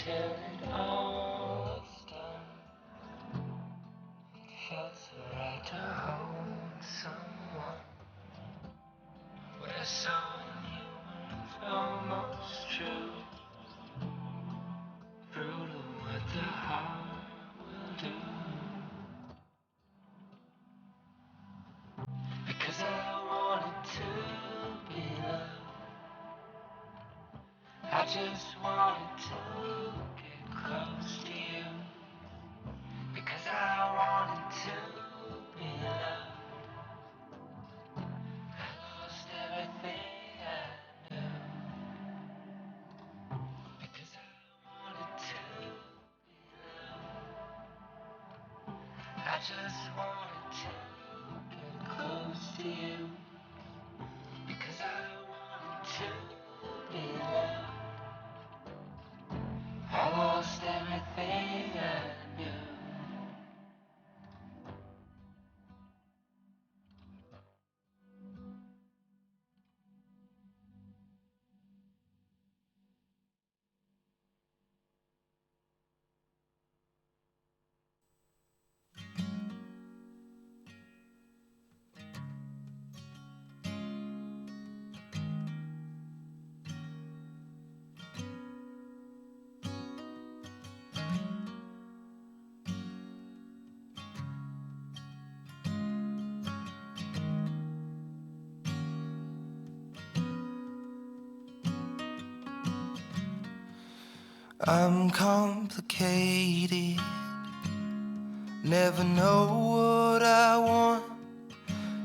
till it all is done. It feels right to hold someone. What I saw in you was almost true. Brutal what the heart will do. Because I wanted to be loved. I just wanted to get close to you. Because I wanted to be loved. I lost everything I knew. Because I wanted to be loved. I just wanted to get close to you. Because I wanted to be loved. I lost everything I knew. I'm complicated, never know what I want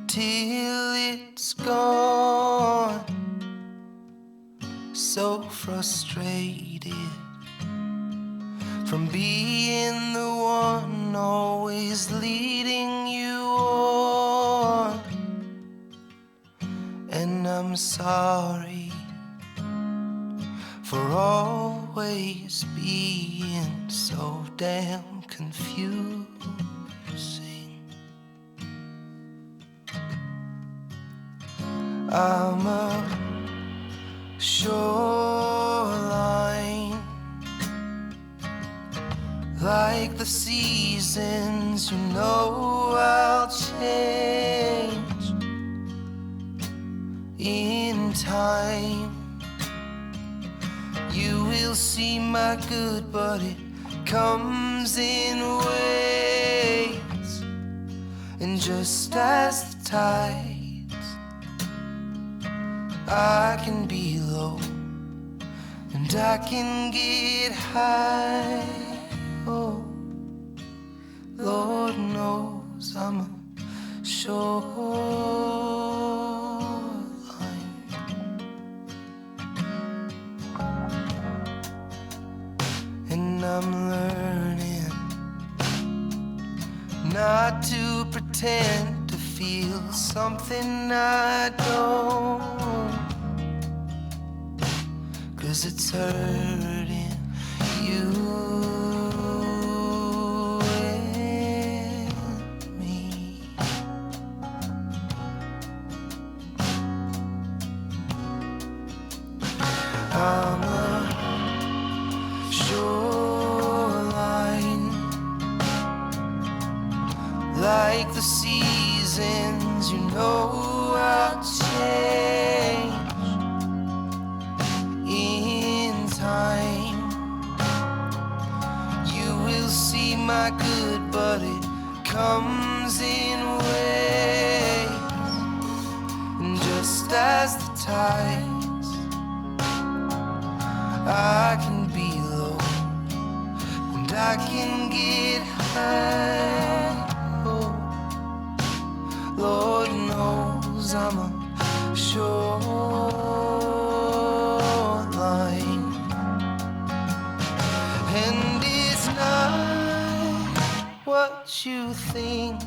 till it's gone. So frustrated from being the one always leading you on. And I'm sorry for always being so damn confusing. I'm a shoreline, like the seasons, you know I'll change in time. You will see my good, but it comes in waves. And just as the tides, I can be low and I can get high. Oh, Lord knows I'm a shoreline. And I'm learning not to pretend to feel something I don't, 'cause it's hurting you and me. I'm a shoreline, like the seasons, you know I'll change in time. You will see my good, but it comes in waves. And just as the tides, I can be low and I can get high. Oh, Lord knows I'm a shoreline. And it's not what you think.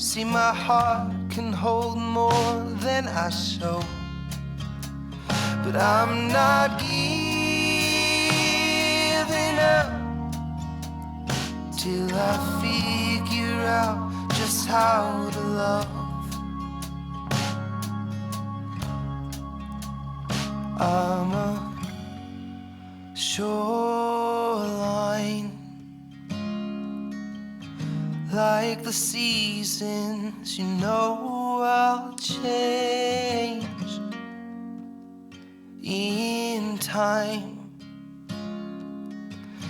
See, my heart can hold more than I show, but I'm not giving up till I figure out just how to love. I'm a shoreline. Like the seasons, you know I'll change in time.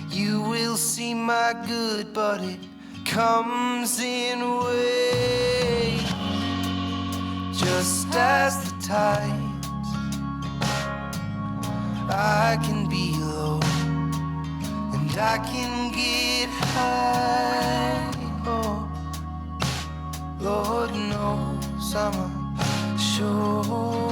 You will see my good, but it comes in waves, just as the tides. I can be low and I can get high. Oh, Lord knows I'm a shoreline.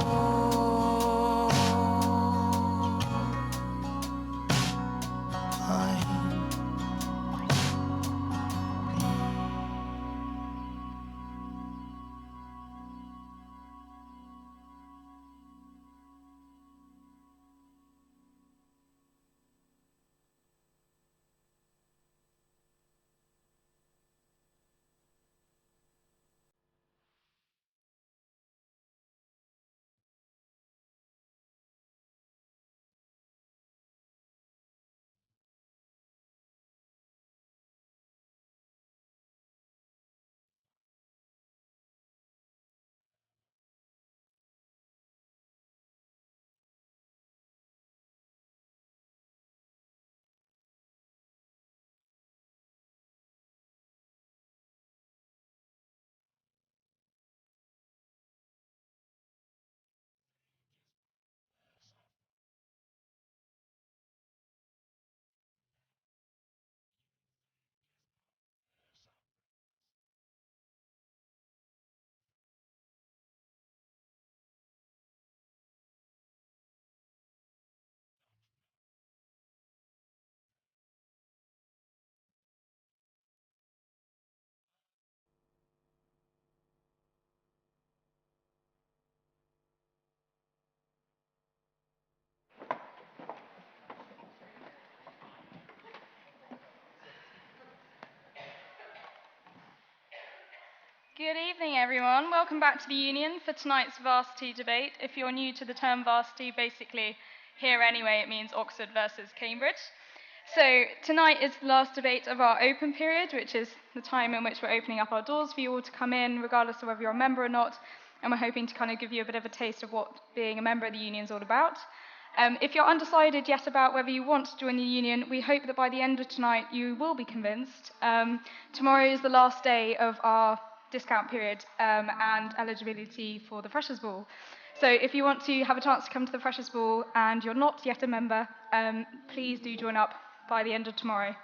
Good evening, everyone. Welcome back to the Union for tonight's varsity debate. If you're new to the term varsity, basically here anyway, it means Oxford versus Cambridge. So tonight is the last debate of our open period, which is the time in which we're opening up our doors for you all to come in, regardless of whether you're a member or not. And we're hoping to kind of give you a bit of a taste of what being a member of the Union is all about. If you're undecided yet about whether you want to join the Union, we hope that by the end of tonight you will be convinced. Tomorrow is the last day of our discount period and eligibility for the Freshers' Ball. So if you want to have a chance to come to the Freshers' Ball and you're not yet a member, please do join up by the end of tomorrow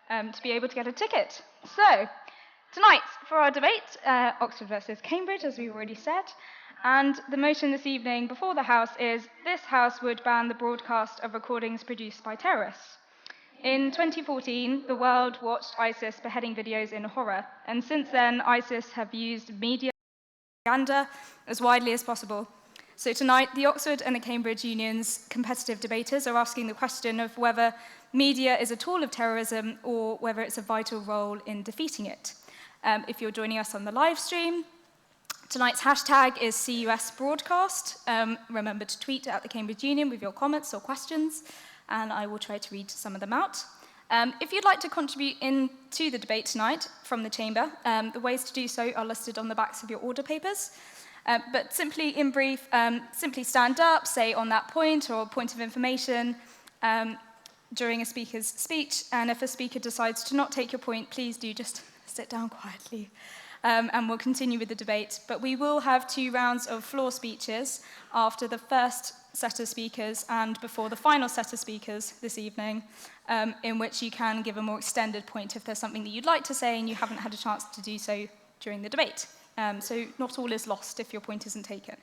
to be able to get a ticket. So tonight for our debate, Oxford versus Cambridge, as we've already said. And the motion this evening before the House is this House would ban the broadcast of recordings produced by terrorists. In 2014, the world watched ISIS beheading videos in horror, and since then, ISIS have used media propaganda as widely as possible. So tonight, the Oxford and the Cambridge Union's competitive debaters are asking the question of whether media is a tool of terrorism or whether it's a vital role in defeating it. If you're joining us on the live stream, tonight's hashtag is CUS Broadcast. Remember to tweet at the Cambridge Union with your comments or questions, and I will try to read some of them out. If you'd like to contribute into the debate tonight from the chamber, the ways to do so are listed on the backs of your order papers. But simply in brief, simply stand up, say on that point or point of information during a speaker's speech, and if a speaker decides to not take your point, please do just sit down quietly. And we'll continue with the debate. But we will have 2 rounds of floor speeches after the first set of speakers and before the final set of speakers this evening, in which you can give a more extended point if there's something that you'd like to say and you haven't had a chance to do so during the debate. So not all is lost if your point isn't taken.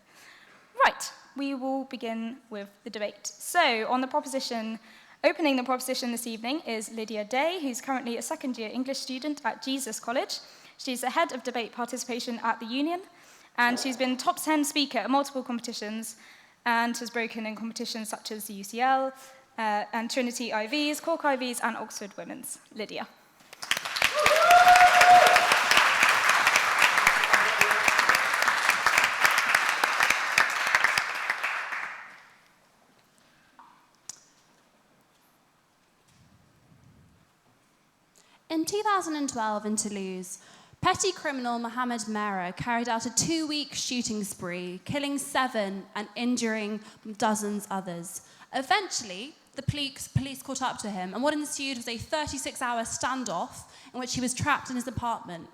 Right, we will begin with the debate. So on the proposition, opening the proposition this evening is Lydia Day, who's currently a second-year English student at Jesus College. She's the head of debate participation at the Union, and she's been top 10 speaker at multiple competitions and has broken in competitions such as the UCL and Trinity IVs, Cork IVs, and Oxford Women's. Lydia. In 2012 in Toulouse, petty criminal Mohamed Merah carried out a 2-week shooting spree, killing 7 and injuring dozens others. Eventually, the police caught up to him, and what ensued was a 36-hour standoff in which he was trapped in his apartment.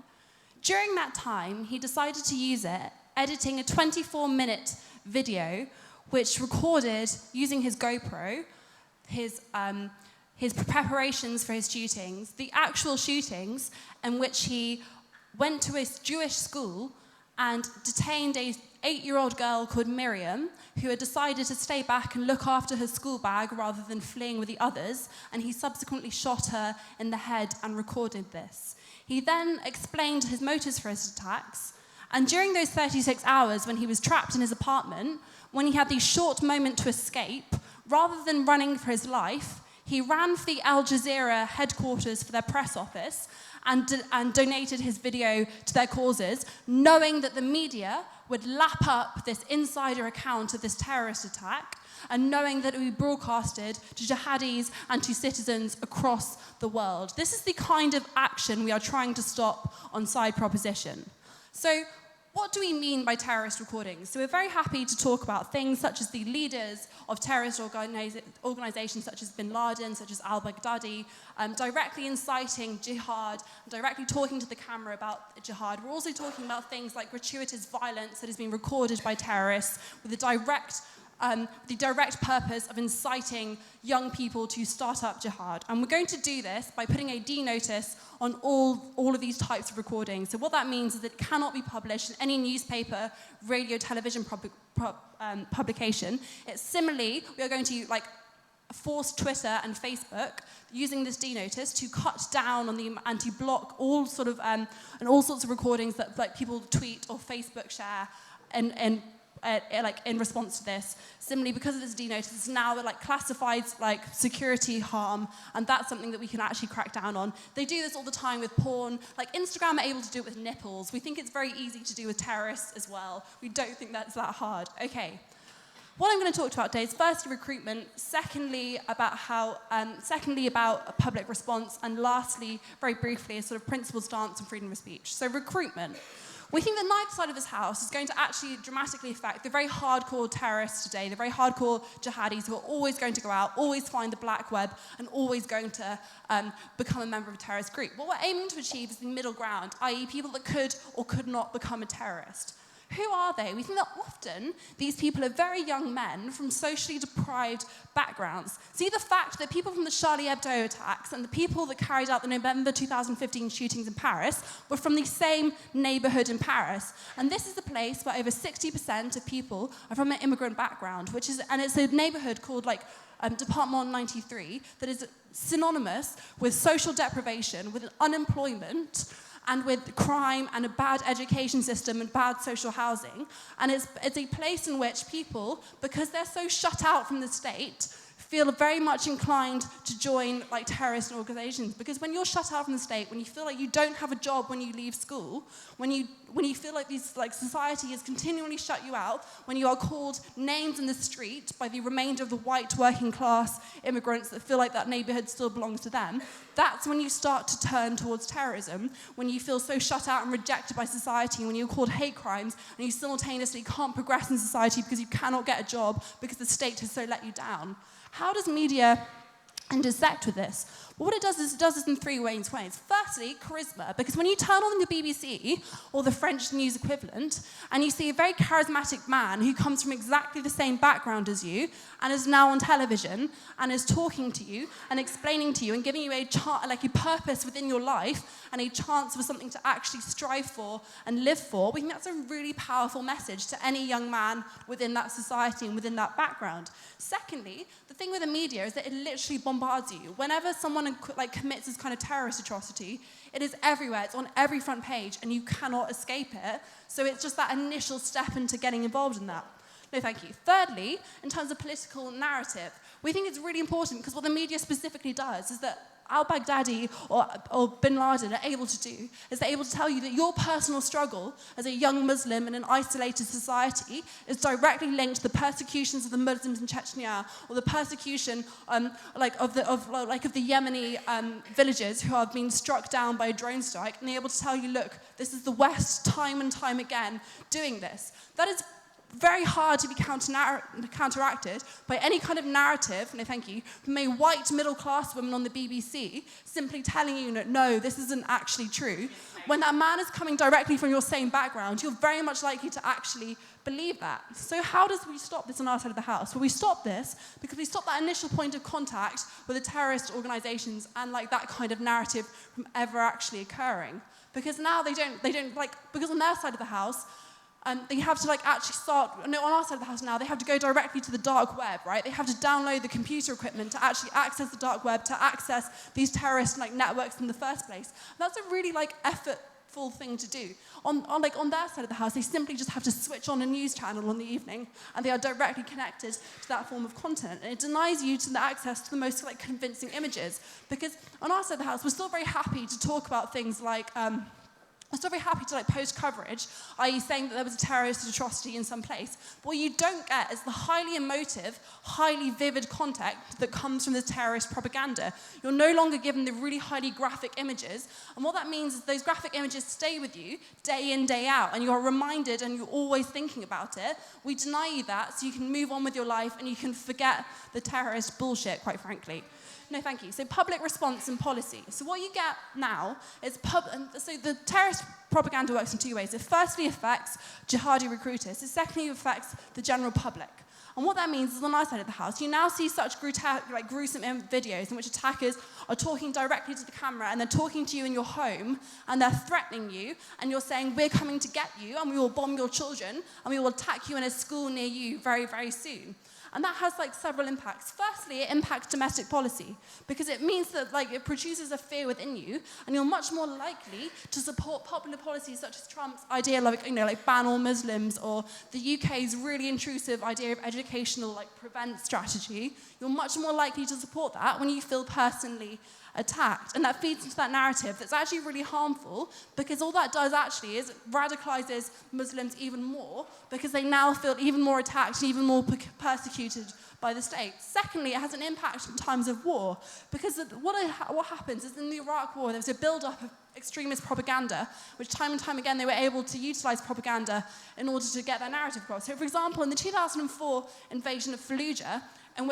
During that time, he decided to use it, editing a 24-minute video which recorded, using his GoPro, his preparations for his shootings, the actual shootings, in which he went to a Jewish school and detained a 8-year-old girl called Miriam, who had decided to stay back and look after her school bag rather than fleeing with the others, and he subsequently shot her in the head and recorded this. He then explained his motives for his attacks, and during those 36 hours when he was trapped in his apartment, when he had the short moment to escape, rather than running for his life, he ran for the Al Jazeera headquarters for their press office and donated his video to their causes, knowing that the media would lap up this insider account of this terrorist attack, and knowing that it would be broadcasted to jihadis and to citizens across the world. This is the kind of action we are trying to stop on Side Proposition. So, what do we mean by terrorist recordings? So we're very happy to talk about things such as the leaders of terrorist organizations such as bin Laden, such as al-Baghdadi, directly inciting jihad, directly talking to the camera about jihad. We're also talking about things like gratuitous violence that has been recorded by terrorists with the direct purpose of inciting young people to start up jihad. And we're going to do this by putting a D notice on all of these types of recordings. So what that means is that it cannot be published in any newspaper, radio, television publication. Similarly, we are going to force Twitter and Facebook, using this D notice, to cut down on and to block all sorts of recordings that people tweet or Facebook share in response to this. Similarly, because of this D notice, it's now classified security harm, and that's something that we can actually crack down on. They do this all the time with porn. Instagram are able to do it with nipples. We think it's very easy to do with terrorists as well. We don't think that's that hard. Okay. What I'm going to talk about today is firstly recruitment, secondly about public response, and lastly, very briefly, a sort of principled stance on freedom of speech. So recruitment. We think that neither side of this house is going to actually dramatically affect the very hardcore terrorists today, the very hardcore jihadis who are always going to go out, always find the black web, and always going to become a member of a terrorist group. What we're aiming to achieve is the middle ground, i.e. people that could or could not become a terrorist. Who are they? We think that often these people are very young men from socially deprived backgrounds. See, the fact that people from the Charlie Hebdo attacks and the people that carried out the November 2015 shootings in Paris were from the same neighborhood in Paris. And this is the place where over 60% of people are from an immigrant background, and it's a neighborhood called Department 93 that is synonymous with social deprivation, with unemployment, and with crime and a bad education system and bad social housing. And it's a place in which people, because they're so shut out from the state, feel very much inclined to join terrorist organizations. Because when you're shut out from the state, when you feel like you don't have a job when you leave school, when you feel like society has continually shut you out, when you are called names in the street by the remainder of the white working class immigrants that feel like that neighborhood still belongs to them, that's when you start to turn towards terrorism, when you feel so shut out and rejected by society, when you're called hate crimes, and you simultaneously can't progress in society because you cannot get a job because the state has so let you down. How does media intersect with this? Well, what it does is in three ways. Firstly, charisma, because when you turn on the BBC or the French news equivalent and you see a very charismatic man who comes from exactly the same background as you and is now on television and is talking to you and explaining to you and giving you a purpose within your life and a chance for something to actually strive for and live for, we think that's a really powerful message to any young man within that society and within that background. Secondly, the thing with the media is that it literally bombards you. Whenever someone commits this kind of terrorist atrocity, it is everywhere. It's on every front page, and you cannot escape it. So it's just that initial step into getting involved in that. No, thank you. Thirdly, in terms of political narrative, we think it's really important because what the media specifically does is that al-Baghdadi or bin Laden are able to do is they're able to tell you that your personal struggle as a young Muslim in an isolated society is directly linked to the persecutions of the Muslims in Chechnya or the persecution of the Yemeni villagers who have been struck down by a drone strike, and they're able to tell you, look, this is the West time and time again doing this. That is very hard to be counteracted by any kind of narrative, no thank you, from a white middle-class woman on the BBC simply telling you, no, this isn't actually true. When that man is coming directly from your same background, you're very much likely to actually believe that. So how does we stop this on our side of the house? Well, we stop this because we stop that initial point of contact with the terrorist organizations and that kind of narrative from ever actually occurring. Because now they don't because on their side of the house, they have to actually start, on our side of the house now, they have to go directly to the dark web, right? They have to download the computer equipment to actually access the dark web, to access these terrorist networks in the first place. And that's a really effortful thing to do. On their side of the house, they simply just have to switch on a news channel in the evening, and they are directly connected to that form of content. And it denies you the access to the most convincing images. Because on our side of the house, we're still very happy to talk about things like I'm still very happy to post coverage, i.e. saying that there was a terrorist atrocity in some place. But what you don't get is the highly emotive, highly vivid content that comes from the terrorist propaganda. You're no longer given the really highly graphic images. And what that means is those graphic images stay with you day in, day out, and you're reminded and you're always thinking about it. We deny you that so you can move on with your life and you can forget the terrorist bullshit, quite frankly. No, thank you. So public response and policy. So what you get now is so the terrorist propaganda works in two ways. It firstly affects jihadi recruiters. It secondly affects the general public. And what that means is on our side of the house, you now see such gruesome videos in which attackers are talking directly to the camera and they're talking to you in your home and they're threatening you and you're saying, we're coming to get you and we will bomb your children and we will attack you in a school near you very, very soon. And that has several impacts. Firstly, it impacts domestic policy because it means that it produces a fear within you, and you're much more likely to support popular policies such as Trump's idea ban all Muslims or the UK's really intrusive idea of educational prevent strategy. You're much more likely to support that when you feel personally attacked, and that feeds into that narrative that's actually really harmful because all that does actually is radicalizes Muslims even more because they now feel even more attacked and even more persecuted by the state. Secondly, it has an impact in times of war because what happens is in the Iraq War there was a build-up of extremist propaganda, which time and time again they were able to utilize propaganda in order to get their narrative across. So for example, in the 2004 invasion of Fallujah, in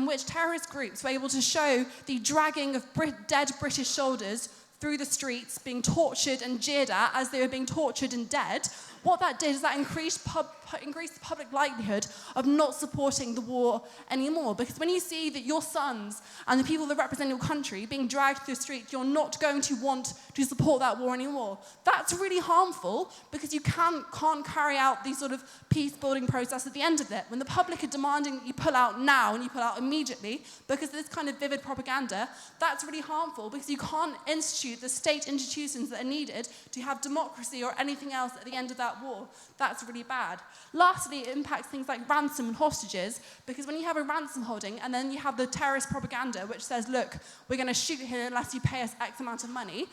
which terrorist groups were able to show the dragging of dead British soldiers through the streets, being tortured and jeered at as they were being tortured and dead, what that did is that increased the public likelihood of not supporting the war anymore. Because when you see that your sons and the people that represent your country being dragged through the street, you're not going to want to support that war anymore. That's really harmful because you can't carry out these sort of peace-building process at the end of it. When the public are demanding that you pull out now and you pull out immediately because of this kind of vivid propaganda, that's really harmful because you can't institute the state institutions that are needed to have democracy or anything else at the end of that war. That's really bad. Lastly, it impacts things like ransom and hostages, because when you have a ransom holding and then you have the terrorist propaganda which says, look, we're going to shoot here unless you pay us X amount of money,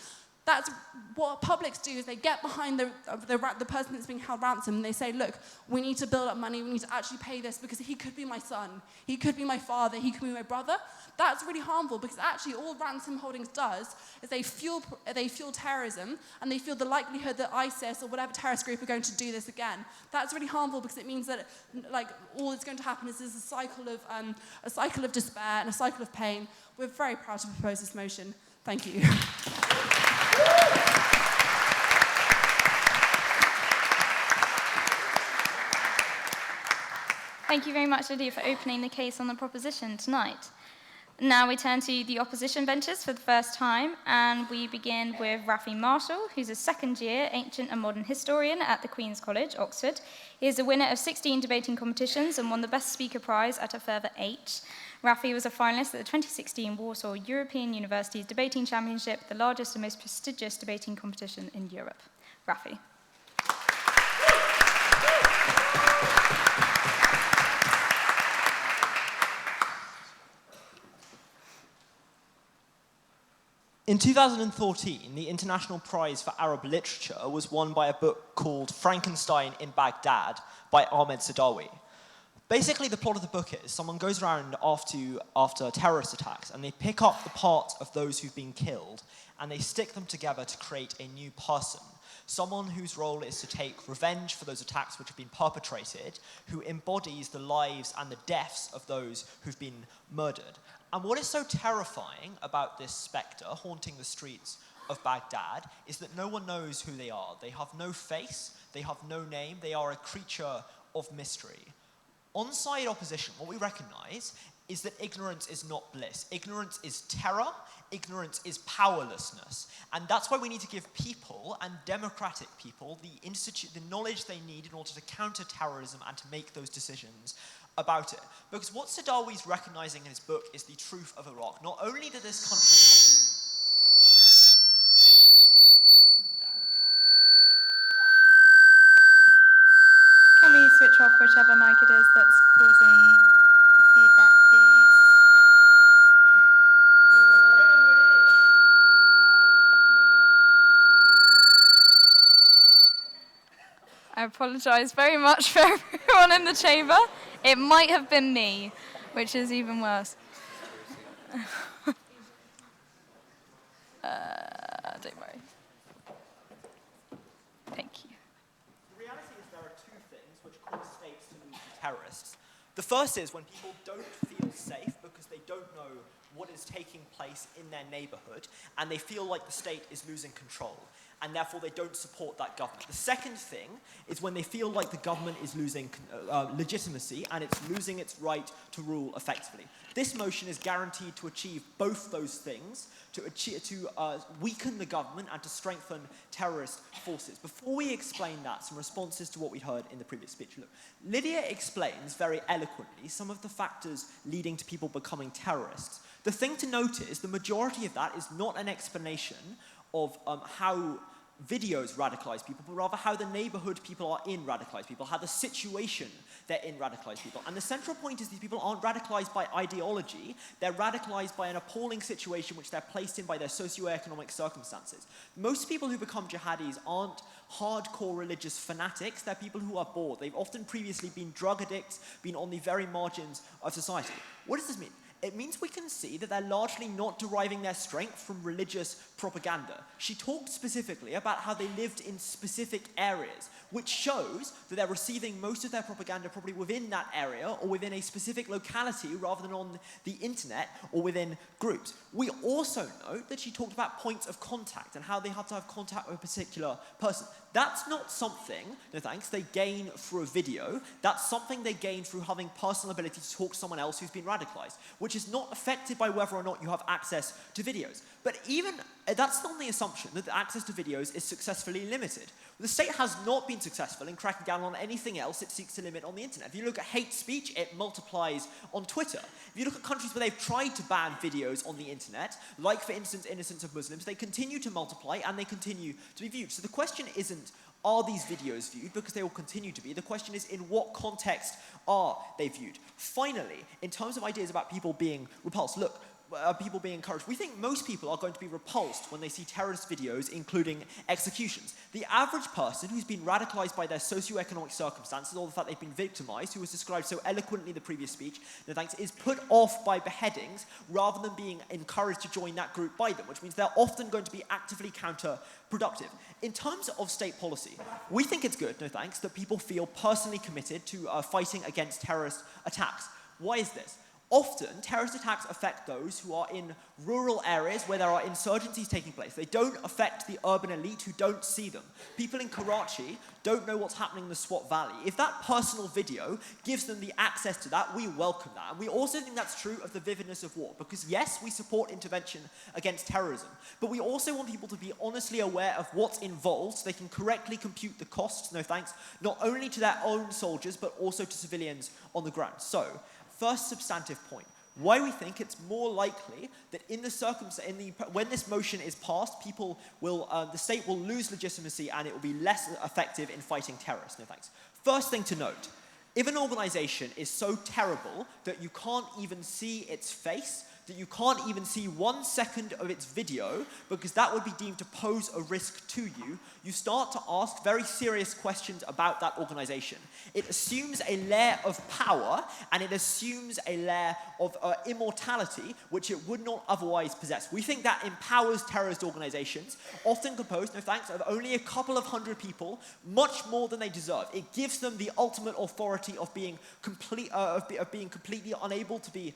that's what publics do, is they get behind the person that's being held ransom and they say, look, we need to build up money, we need to actually pay this because he could be my son, he could be my father, he could be my brother. That's really harmful because actually all ransom holdings does is they fuel terrorism and they fuel the likelihood that ISIS or whatever terrorist group are going to do this again. That's really harmful because it means that all that's going to happen is there's a cycle of despair and a cycle of pain. We're very proud to propose this motion. Thank you. Thank you very much, Lydia, for opening the case on the proposition tonight. Now we turn to the opposition benches for the first time, and we begin with Rafi Marshall, who's a second-year ancient and modern historian at the Queen's College, Oxford. He is the winner of 16 debating competitions and won the Best Speaker Prize at a further 8. Rafi was a finalist at the 2016 Warsaw European Universities Debating Championship, the largest and most prestigious debating competition in Europe. Rafi. In 2014, the International Prize for Arab Literature was won by a book called Frankenstein in Baghdad by Ahmed Sadawi. Basically, the plot of the book is someone goes around after terrorist attacks and they pick up the parts of those who've been killed and they stick them together to create a new person. Someone whose role is to take revenge for those attacks which have been perpetrated, who embodies the lives and the deaths of those who've been murdered. And what is so terrifying about this spectre haunting the streets of Baghdad is that no one knows who they are. They have no face, they have no name, they are a creature of mystery. On-side opposition, what we recognize is that ignorance is not bliss. Ignorance is terror, ignorance is powerlessness. And that's why we need to give people, and democratic people, the knowledge they need in order to counter terrorism and to make those decisions about it. Because what Sadawi's recognizing in his book is the truth of Iraq. Not only did this country Can we switch off whichever mic it is that's causing feedback, please? I apologise very much for everyone in the chamber. It might have been me, which is even worse. Don't worry. Thank you. The reality is there are two things which cause states to lose to terrorists. The first is when people don't feel safe because they don't know what is taking place in their neighborhood and they feel like the state is losing control and therefore they don't support that government. The second thing is when they feel like the government is losing legitimacy and it's losing its right to rule effectively. This motion is guaranteed to achieve both those things, to weaken the government and to strengthen terrorist forces. Before we explain that, some responses to what we heard in the previous speech. Look, Lydia explains very eloquently some of the factors leading to people becoming terrorists. The thing to note is the majority of that is not an explanation of how videos radicalize people, but rather how the neighborhood people are in radicalize people, how the situation they're in radicalize people. And the central point is these people aren't radicalized by ideology, they're radicalized by an appalling situation which they're placed in by their socioeconomic circumstances. Most people who become jihadis aren't hardcore religious fanatics, they're people who are bored. They've often previously been drug addicts, been on the very margins of society. What does this mean? It means we can see that they're largely not deriving their strength from religious propaganda. She talked specifically about how they lived in specific areas, which shows that they're receiving most of their propaganda probably within that area or within a specific locality rather than on the internet or within groups. We also note that she talked about points of contact and how they have to have contact with a particular person. That's not something, no thanks, they gain through a video. That's something they gain through having personal ability to talk to someone else who's been radicalized, which is not affected by whether or not you have access to videos. But even, that's not the assumption that the access to videos is successfully limited. The state has not been successful in cracking down on anything else it seeks to limit on the internet. If you look at hate speech, it multiplies on Twitter. If you look at countries where they've tried to ban videos on the internet, like for instance, innocence of Muslims, they continue to multiply and they continue to be viewed. So the question isn't, are these videos viewed? Because they will continue to be. The question is, in what context are they viewed? Finally, in terms of ideas about people being repulsed, look, people being encouraged. We think most people are going to be repulsed when they see terrorist videos, including executions. The average person who's been radicalized by their socioeconomic circumstances, or the fact they've been victimized, who was described so eloquently in the previous speech, no thanks, is put off by beheadings rather than being encouraged to join that group by them, which means they're often going to be actively counterproductive. In terms of state policy, we think it's good, no thanks, that people feel personally committed to fighting against terrorist attacks. Why is this? Often, terrorist attacks affect those who are in rural areas where there are insurgencies taking place. They don't affect the urban elite who don't see them. People in Karachi don't know what's happening in the Swat Valley. If that personal video gives them the access to that, we welcome that. And we also think that's true of the vividness of war, because yes, we support intervention against terrorism, but we also want people to be honestly aware of what's involved so they can correctly compute the costs, no thanks, not only to their own soldiers, but also to civilians on the ground. So, first substantive point, why we think it's more likely that when this motion is passed, the state will lose legitimacy and it will be less effective in fighting terrorists. No thanks. First thing to note, if an organization is so terrible that you can't even see its face, that you can't even see 1 second of its video because that would be deemed to pose a risk to you, you start to ask very serious questions about that organization. It assumes a layer of power, and it assumes a layer of immortality, which it would not otherwise possess. We think that empowers terrorist organizations, often composed, no thanks, of only a couple of hundred people, much more than they deserve. It gives them the ultimate authority of being completely unable to be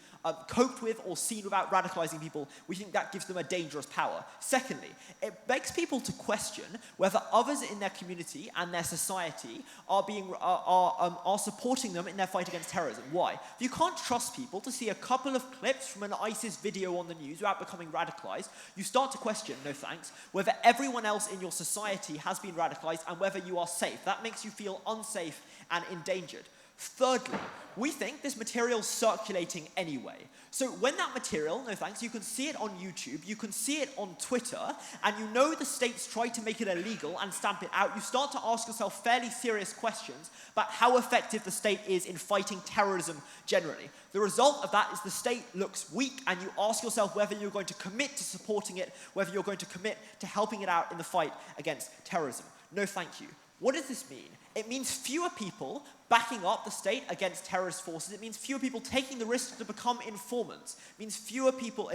coped with or seen without radicalizing people. We think that gives them a dangerous power. Secondly, it begs people to question whether others in their community and their society are supporting them in their fight against terrorism. Why? If you can't trust people to see a couple of clips from an ISIS video on the news without becoming radicalized, you start to question, no thanks, whether everyone else in your society has been radicalized and whether you are safe. That makes you feel unsafe and endangered. Thirdly, we think this material's circulating anyway. So when that material, no thanks, you can see it on YouTube, you can see it on Twitter, and you know the states try to make it illegal and stamp it out, you start to ask yourself fairly serious questions about how effective the state is in fighting terrorism generally. The result of that is the state looks weak, and you ask yourself whether you're going to commit to supporting it, whether you're going to commit to helping it out in the fight against terrorism. No thank you. What does this mean? It means fewer people backing up the state against terrorist forces. It means fewer people taking the risk to become informants. It means fewer people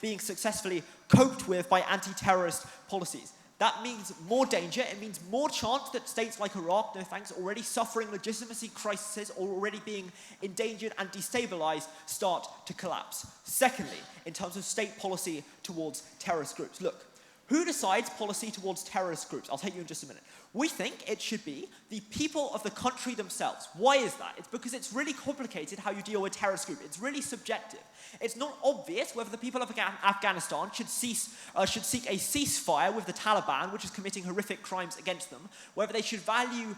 being successfully coped with by anti-terrorist policies. That means more danger. It means more chance that states like Iraq, no thanks, already suffering legitimacy crises or already being endangered and destabilized, start to collapse. Secondly, in terms of state policy towards terrorist groups, look, who decides policy towards terrorist groups? I'll take you in just a minute. We think it should be the people of the country themselves. Why is that? It's because it's really complicated how you deal with a terrorist group. It's really subjective. It's not obvious whether the people of Afghanistan should seek a ceasefire with the Taliban, which is committing horrific crimes against them, whether they should value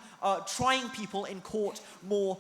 trying people in court more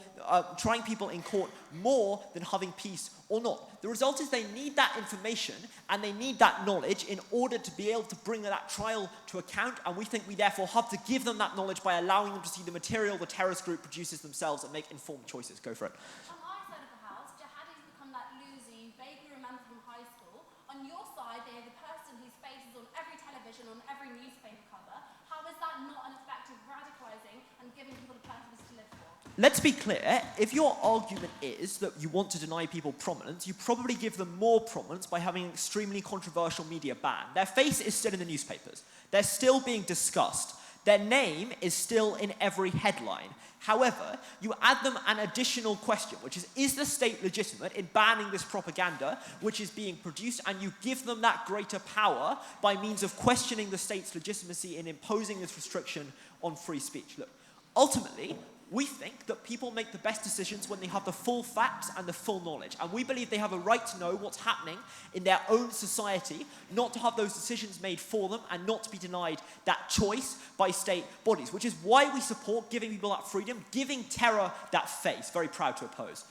than having peace or not. The result is they need that information and they need that knowledge in order to be able to bring that trial to account, and we think we therefore have to give them that knowledge by allowing them to see the material the terrorist group produces themselves and make informed choices. Go for it. On our side of the house, jihadis become that loser you vaguely remember from high school. On your side, they're the person whose face is on every television, on every newspaper cover. How is that not an effective radicalizing and giving people a purpose to live for? Let's be clear, if your argument is that you want to deny people prominence, you probably give them more prominence by having an extremely controversial media ban. Their face is still in the newspapers. They're still being discussed. Their name is still in every headline. However, you add them an additional question, which is the state legitimate in banning this propaganda which is being produced? And you give them that greater power by means of questioning the state's legitimacy in imposing this restriction on free speech. Look, ultimately, we think that people make the best decisions when they have the full facts and the full knowledge. And we believe they have a right to know what's happening in their own society, not to have those decisions made for them and not to be denied that choice by state bodies, which is why we support giving people that freedom, giving terror that face. Very proud to oppose.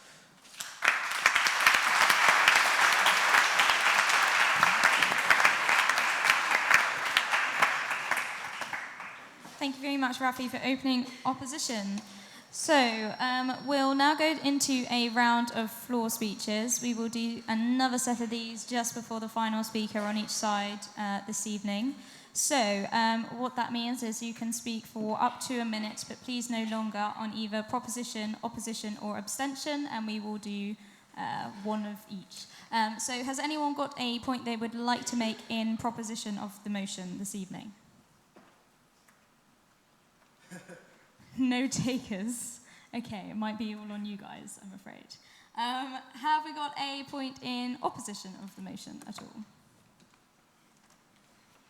Thank you very much, Rafi, for opening opposition. So we'll now go into a round of floor speeches. We will do another set of these just before the final speaker on each side this evening. So what that means is you can speak for up to a minute, but please no longer on either proposition, opposition, or abstention, and we will do one of each. So has anyone got a point they would like to make in proposition of the motion this evening? No takers. Okay, it might be all on you guys, I'm afraid. Have we got a point in opposition of the motion at all?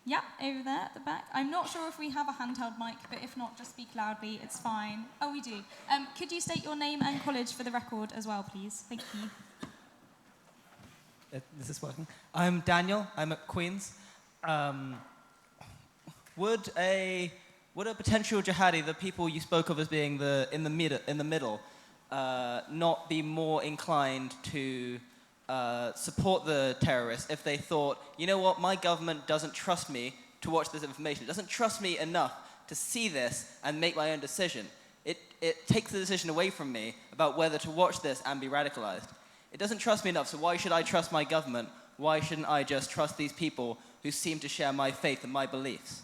Yeah, over there at the back. I'm not sure if we have a handheld mic, but if not, just speak loudly, it's fine. Oh, we do. Could you state your name and college for the record as well, please? Thank you. This is working. I'm Daniel, I'm at Queen's. Would a potential jihadi, the people you spoke of as being in the middle, not be more inclined to support the terrorists if they thought, you know what, my government doesn't trust me to watch this information. It doesn't trust me enough to see this and make my own decision. It takes the decision away from me about whether to watch this and be radicalized. It doesn't trust me enough, so why should I trust my government? Why shouldn't I just trust these people who seem to share my faith and my beliefs?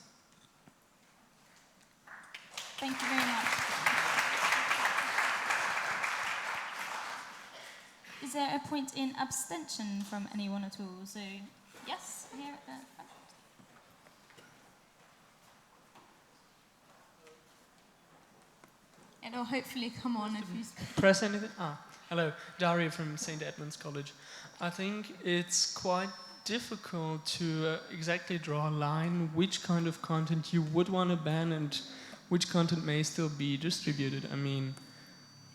Thank you very much. Is there a point in abstention from anyone at all? So, yes, here at the front. It'll hopefully come on if you speak. Press anything? Hello, Dario from St. Edmund's College. I think it's quite difficult to exactly draw a line which kind of content you would want to ban and which content may still be distributed. I mean,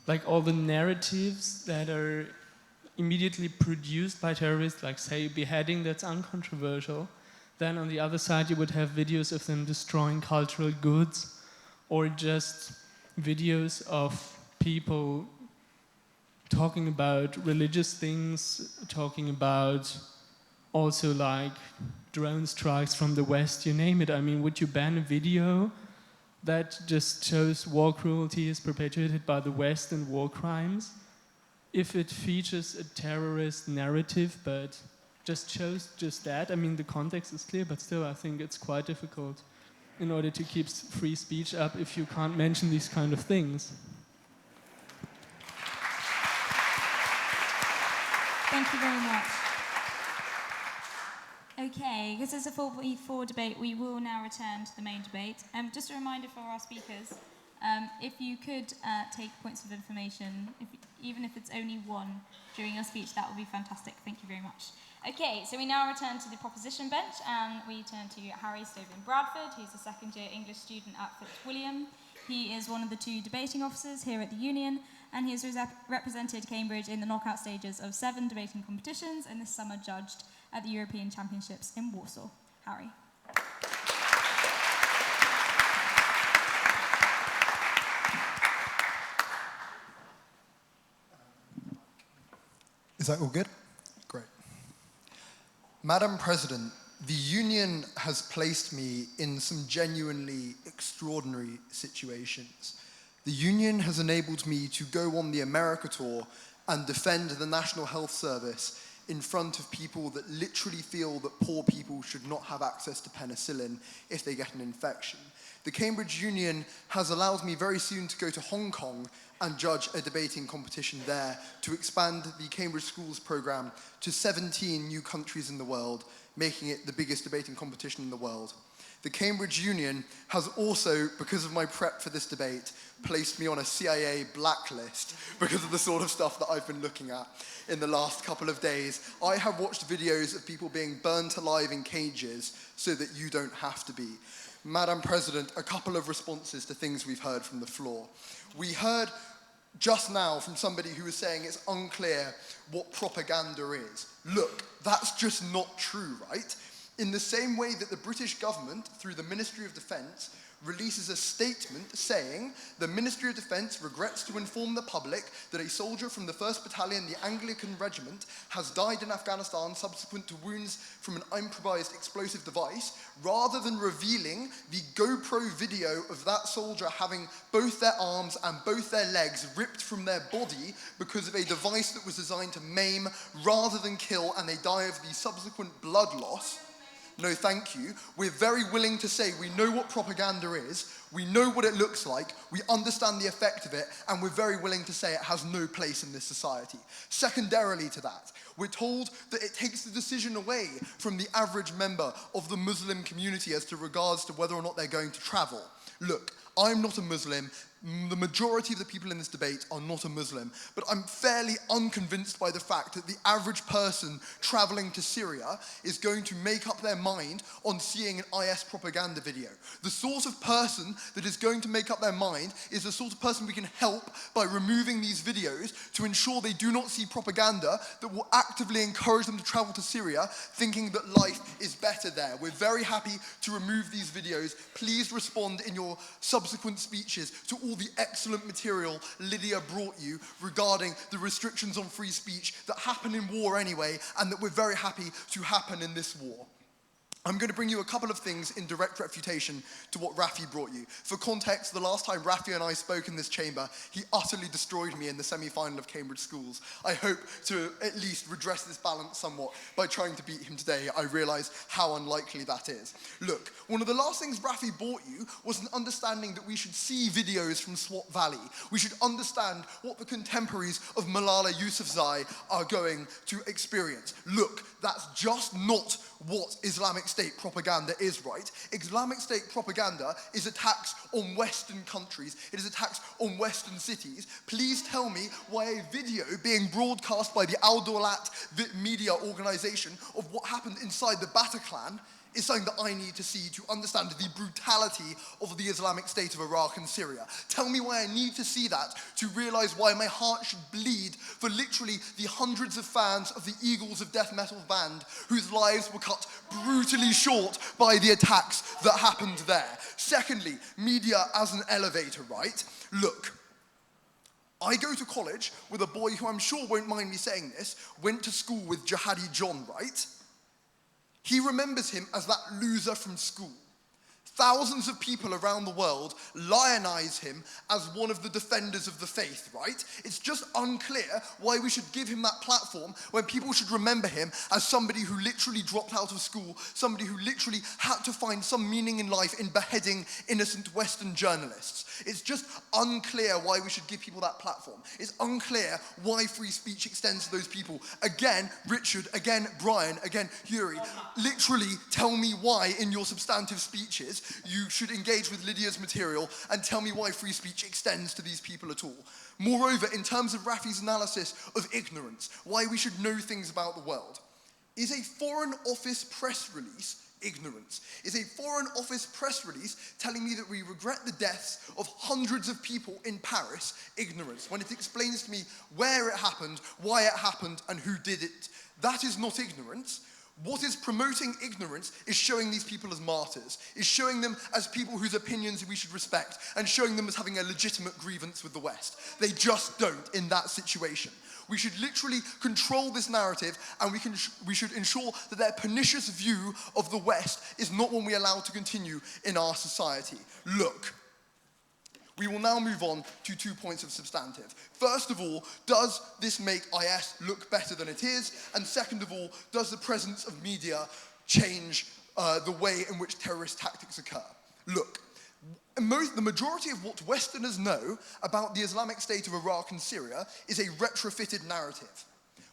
like all the narratives that are immediately produced by terrorists, like say beheading, that's uncontroversial. Then on the other side you would have videos of them destroying cultural goods, or just videos of people talking about religious things, talking about also like drone strikes from the West, you name it. I mean, would you ban a video that just shows war cruelty is perpetuated by the West and war crimes if it features a terrorist narrative but just shows just that? I mean, the context is clear, but still I think it's quite difficult in order to keep free speech up if you can't mention these kind of things. Thank you very much. Okay, because there's a 4v4 debate, we will now return to the main debate. Just a reminder for our speakers, if you could take points of information, even if it's only one during your speech, that would be fantastic. Thank you very much. Okay, so we now return to the proposition bench, and we turn to Harry Stobin Bradford, who's a second-year English student at Fitzwilliam. He is one of the 2 debating officers here at the Union, and he has represented Cambridge in the knockout stages of 7 debating competitions, and this summer judged at the European Championships in Warsaw. Harry. Is that all good? Great. Madam President, the Union has placed me in some genuinely extraordinary situations. The Union has enabled me to go on the America tour and defend the National Health Service in front of people that literally feel that poor people should not have access to penicillin if they get an infection. The Cambridge Union has allowed me very soon to go to Hong Kong and judge a debating competition there to expand the Cambridge Schools programme to 17 new countries in the world, making it the biggest debating competition in the world. The Cambridge Union has also, because of my prep for this debate, placed me on a CIA blacklist because of the sort of stuff that I've been looking at in the last couple of days. I have watched videos of people being burnt alive in cages so that you don't have to be. Madam President, a couple of responses to things we've heard from the floor. We heard just now from somebody who was saying it's unclear what propaganda is. Look, that's just not true, right? In the same way that the British government, through the Ministry of Defence, releases a statement saying the Ministry of Defence regrets to inform the public that a soldier from the 1st Battalion, the Anglican Regiment, has died in Afghanistan subsequent to wounds from an improvised explosive device, rather than revealing the GoPro video of that soldier having both their arms and both their legs ripped from their body because of a device that was designed to maim rather than kill, and they die of the subsequent blood loss. No, thank you. We're very willing to say we know what propaganda is, we know what it looks like, we understand the effect of it, and we're very willing to say it has no place in this society. Secondarily to that, we're told that it takes the decision away from the average member of the Muslim community as to regards to whether or not they're going to travel. Look, I'm not a Muslim. The majority of the people in this debate are not a Muslim, but I'm fairly unconvinced by the fact that the average person traveling to Syria is going to make up their mind on seeing an IS propaganda video. The sort of person that is going to make up their mind is the sort of person we can help by removing these videos to ensure they do not see propaganda that will actively encourage them to travel to Syria thinking that life is better there. We're very happy to remove these videos. Please respond in your subsequent speeches to all the excellent material Lydia brought you regarding the restrictions on free speech that happen in war anyway, and that we're very happy to happen in this war. I'm going to bring you a couple of things in direct refutation to what Rafi brought you. For context, the last time Rafi and I spoke in this chamber, he utterly destroyed me in the semi-final of Cambridge Schools. I hope to at least redress this balance somewhat by trying to beat him today. I realise how unlikely that is. Look, one of the last things Rafi brought you was an understanding that we should see videos from Swat Valley. We should understand what the contemporaries of Malala Yousafzai are going to experience. Look, that's just not what Islamic State propaganda is, right? Islamic State propaganda is attacks on Western countries. It is attacks on Western cities. Please tell me why a video being broadcast by the Al Dawlat media organization of what happened inside the Bataclan is something that I need to see to understand the brutality of the Islamic State of Iraq and Syria. Tell me why I need to see that to realize why my heart should bleed for literally the hundreds of fans of the Eagles of Death Metal band whose lives were cut brutally short by the attacks that happened there. Secondly, media as an elevator, right? Look, I go to college with a boy who I'm sure won't mind me saying this, went to school with Jihadi John, right? He remembers him as that loser from school. Thousands of people around the world lionize him as one of the defenders of the faith, right? It's just unclear why we should give him that platform when people should remember him as somebody who literally dropped out of school, somebody who literally had to find some meaning in life in beheading innocent Western journalists. It's just unclear why we should give people that platform. It's unclear why free speech extends to those people. Again, Richard, again, Brian, again, Yuri, literally tell me why in your substantive speeches you should engage with Lydia's material and tell me why free speech extends to these people at all. Moreover, in terms of Rafi's analysis of ignorance, why we should know things about the world, is a Foreign Office press release ignorance? Is a Foreign Office press release telling me that we regret the deaths of hundreds of people in Paris ignorance, when it explains to me where it happened, why it happened, and who did it? That is not ignorance. What is promoting ignorance is showing these people as martyrs, is showing them as people whose opinions we should respect, and showing them as having a legitimate grievance with the West. They just don't in that situation. We should literally control this narrative, and we should ensure that their pernicious view of the West is not one we allow to continue in our society. Look, we will now move on to 2 points of substantive. First of all, does this make IS look better than it is? And second of all, does the presence of media change the way in which terrorist tactics occur? Look, the majority of what Westerners know about the Islamic State of Iraq and Syria is a retrofitted narrative.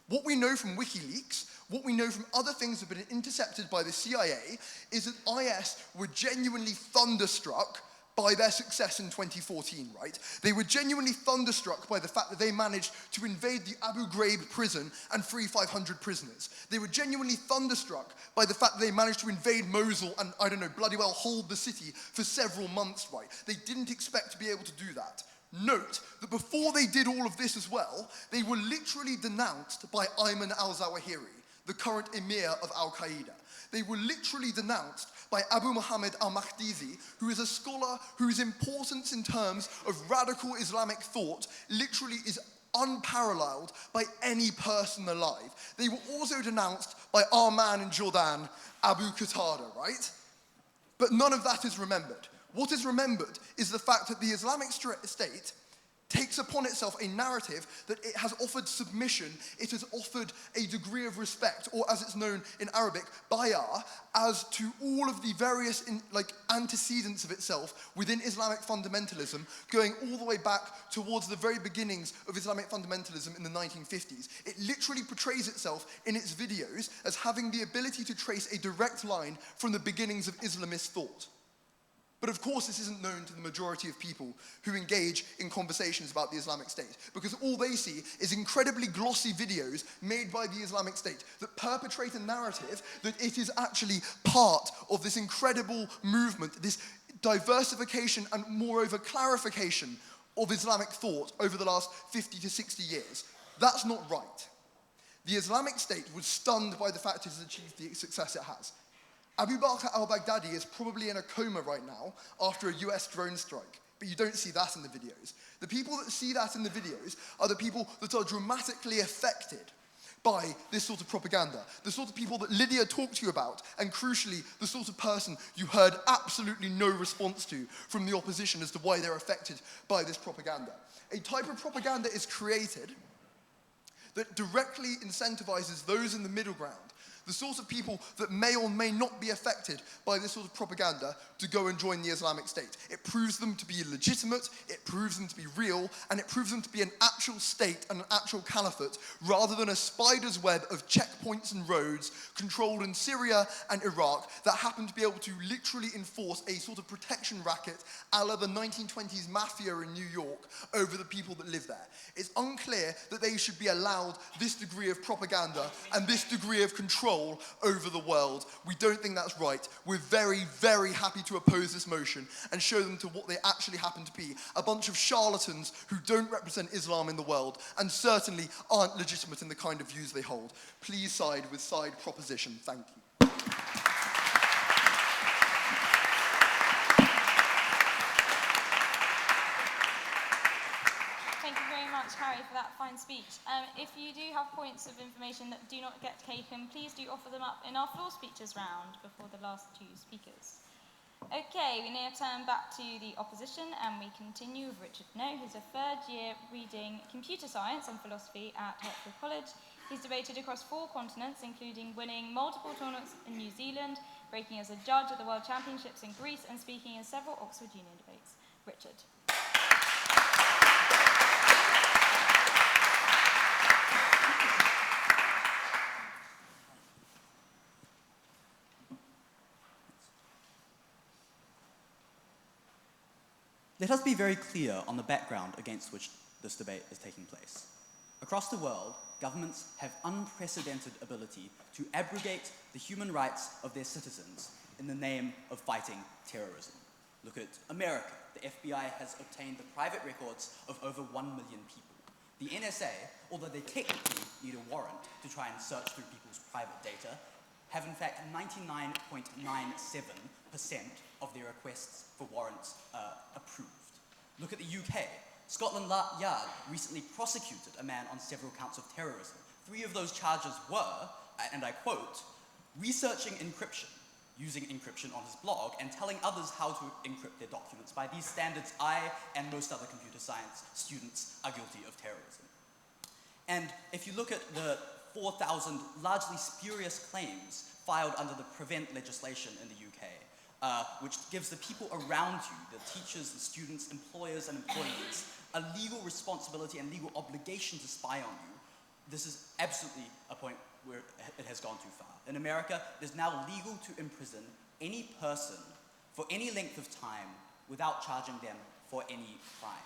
What we know from WikiLeaks, what we know from other things that have been intercepted by the CIA, is that IS were genuinely thunderstruck by their success in 2014, right? They were genuinely thunderstruck by the fact that they managed to invade the Abu Ghraib prison and free 500 prisoners. They were genuinely thunderstruck by the fact that they managed to invade Mosul and, I don't know, bloody well hold the city for several months, right? They didn't expect to be able to do that. Note that before they did all of this as well, they were literally denounced by Ayman al-Zawahiri, the current emir of Al-Qaeda. They were literally denounced by Abu Muhammad al-Mahdisi, who is a scholar whose importance in terms of radical Islamic thought literally is unparalleled by any person alive. They were also denounced by our man in Jordan, Abu Qatada, right? But none of that is remembered. What is remembered is the fact that the Islamic State takes upon itself a narrative that it has offered submission, it has offered a degree of respect, or as it's known in Arabic, bay'ah, as to all of the various antecedents of itself within Islamic fundamentalism, going all the way back towards the very beginnings of Islamic fundamentalism in the 1950s. It literally portrays itself in its videos as having the ability to trace a direct line from the beginnings of Islamist thought. But of course, this isn't known to the majority of people who engage in conversations about the Islamic State, because all they see is incredibly glossy videos made by the Islamic State that perpetrate a narrative that it is actually part of this incredible movement, this diversification and moreover clarification of Islamic thought over the last 50 to 60 years. That's not right. The Islamic State was stunned by the fact it has achieved the success it has. Abu Bakr al-Baghdadi is probably in a coma right now after a US drone strike, but you don't see that in the videos. The people that see that in the videos are the people that are dramatically affected by this sort of propaganda. The sort of people that Lydia talked to you about, and crucially, the sort of person you heard absolutely no response to from the opposition as to why they're affected by this propaganda. A type of propaganda is created that directly incentivizes those in the middle ground, the sort of people that may or may not be affected by this sort of propaganda, to go and join the Islamic State. It proves them to be legitimate, it proves them to be real, and it proves them to be an actual state and an actual caliphate, rather than a spider's web of checkpoints and roads controlled in Syria and Iraq that happen to be able to literally enforce a sort of protection racket a la the 1920s mafia in New York over the people that live there. It's unclear that they should be allowed this degree of propaganda and this degree of control over the world. We don't think that's right. We're very, very happy to oppose this motion and show them to what they actually happen to be: a bunch of charlatans who don't represent Islam in the world and certainly aren't legitimate in the kind of views they hold. Please side with side proposition. Thank you. Thank you very much, Harry, for that fine speech. If you do have points of information that do not get taken, please do offer them up in our floor speeches round before the last two speakers. Okay, we now turn back to the opposition and we continue with Richard No, who's a third year reading computer science and philosophy at Hertford College. He's debated across 4 continents, including winning multiple tournaments in New Zealand, breaking as a judge at the World Championships in Greece, and speaking in several Oxford Union debates. Richard. Let us be very clear on the background against which this debate is taking place. Across the world, governments have unprecedented ability to abrogate the human rights of their citizens in the name of fighting terrorism. Look at America. The FBI has obtained the private records of over 1 million people. The NSA, although they technically need a warrant to try and search through people's private data, have in fact 99.97% of their requests for warrants approved. Look at the UK. Scotland Yard recently prosecuted a man on several counts of terrorism. 3 of those charges were, and I quote, researching encryption, using encryption on his blog, and telling others how to encrypt their documents. By these standards, I and most other computer science students are guilty of terrorism. And if you look at the 4,000 largely spurious claims filed under the PREVENT legislation in the UK, which gives the people around you, the teachers, the students, employers, and employees, a legal responsibility and legal obligation to spy on you, this is absolutely a point where it has gone too far. In America, it is now legal to imprison any person for any length of time without charging them for any crime.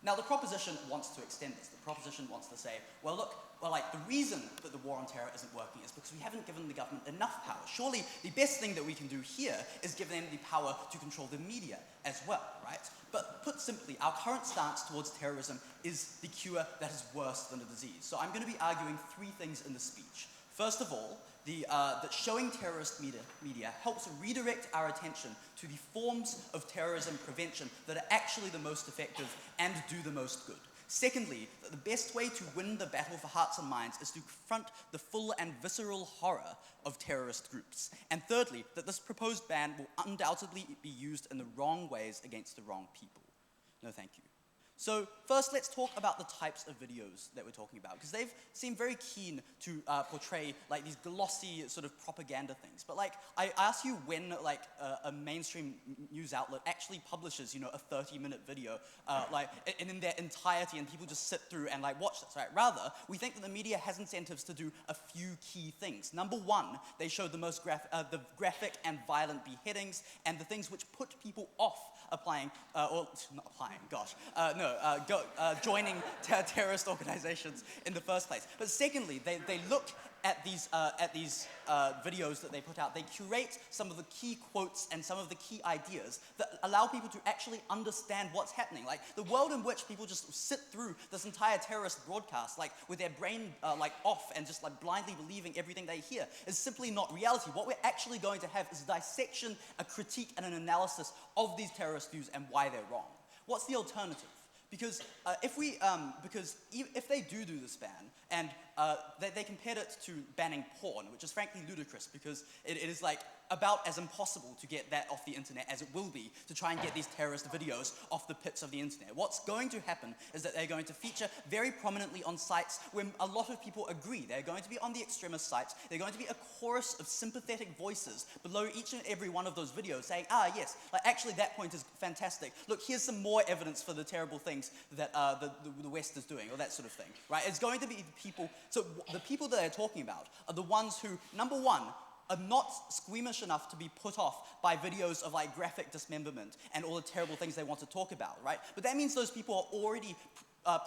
Now, the proposition wants to extend this. The proposition wants to say, well, look, the reason that the war on terror isn't working is because we haven't given the government enough power. Surely the best thing that we can do here is give them the power to control the media as well, right? But put simply, our current stance towards terrorism is the cure that is worse than a disease. So I'm going to be arguing 3 things in the speech. First of all, that showing terrorist media helps redirect our attention to the forms of terrorism prevention that are actually the most effective and do the most good. Secondly, that the best way to win the battle for hearts and minds is to confront the full and visceral horror of terrorist groups. And thirdly, that this proposed ban will undoubtedly be used in the wrong ways against the wrong people. No, thank you. So first, let's talk about the types of videos that we're talking about, because they've seemed very keen to portray these glossy sort of propaganda things. But I ask you when a mainstream news outlet actually publishes, a 30-minute video, and in their entirety, and people just sit through and watch this, right? Rather, we think that the media has incentives to do a few key things. Number one, they show the most graphic and violent beheadings and the things which put people off joining terrorist organizations in the first place. But secondly, they look at these videos that they put out. They curate some of the key quotes and some of the key ideas that allow people to actually understand what's happening. Like the world in which people just sit through this entire terrorist broadcast, with their brain off and just blindly believing everything they hear, is simply not reality. What we're actually going to have is a dissection, a critique, and an analysis of these terrorist views and why they're wrong. What's the alternative? Because if they do this ban, and they compared it to banning porn, which is frankly ludicrous because it is like about as impossible to get that off the internet as it will be to try and get these terrorist videos off the pits of the internet. What's going to happen is that they're going to feature very prominently on sites where a lot of people agree. They're going to be on the extremist sites. They're going to be a chorus of sympathetic voices below each and every one of those videos saying, yes, like actually that point is fantastic. Look, here's some more evidence for the terrible things that the West is doing, or that sort of thing, right? It's going to be the people, so the people that they're talking about are the ones who, number one, are not squeamish enough to be put off by videos of like graphic dismemberment and all the terrible things they want to talk about, right? But that means those people are already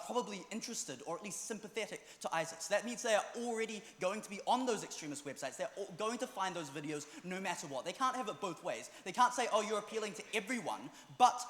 probably interested or at least sympathetic to ISIS. That means they are already going to be on those extremist websites. They're going to find those videos no matter what. They can't have it both ways. They can't say, oh, you're appealing to everyone, but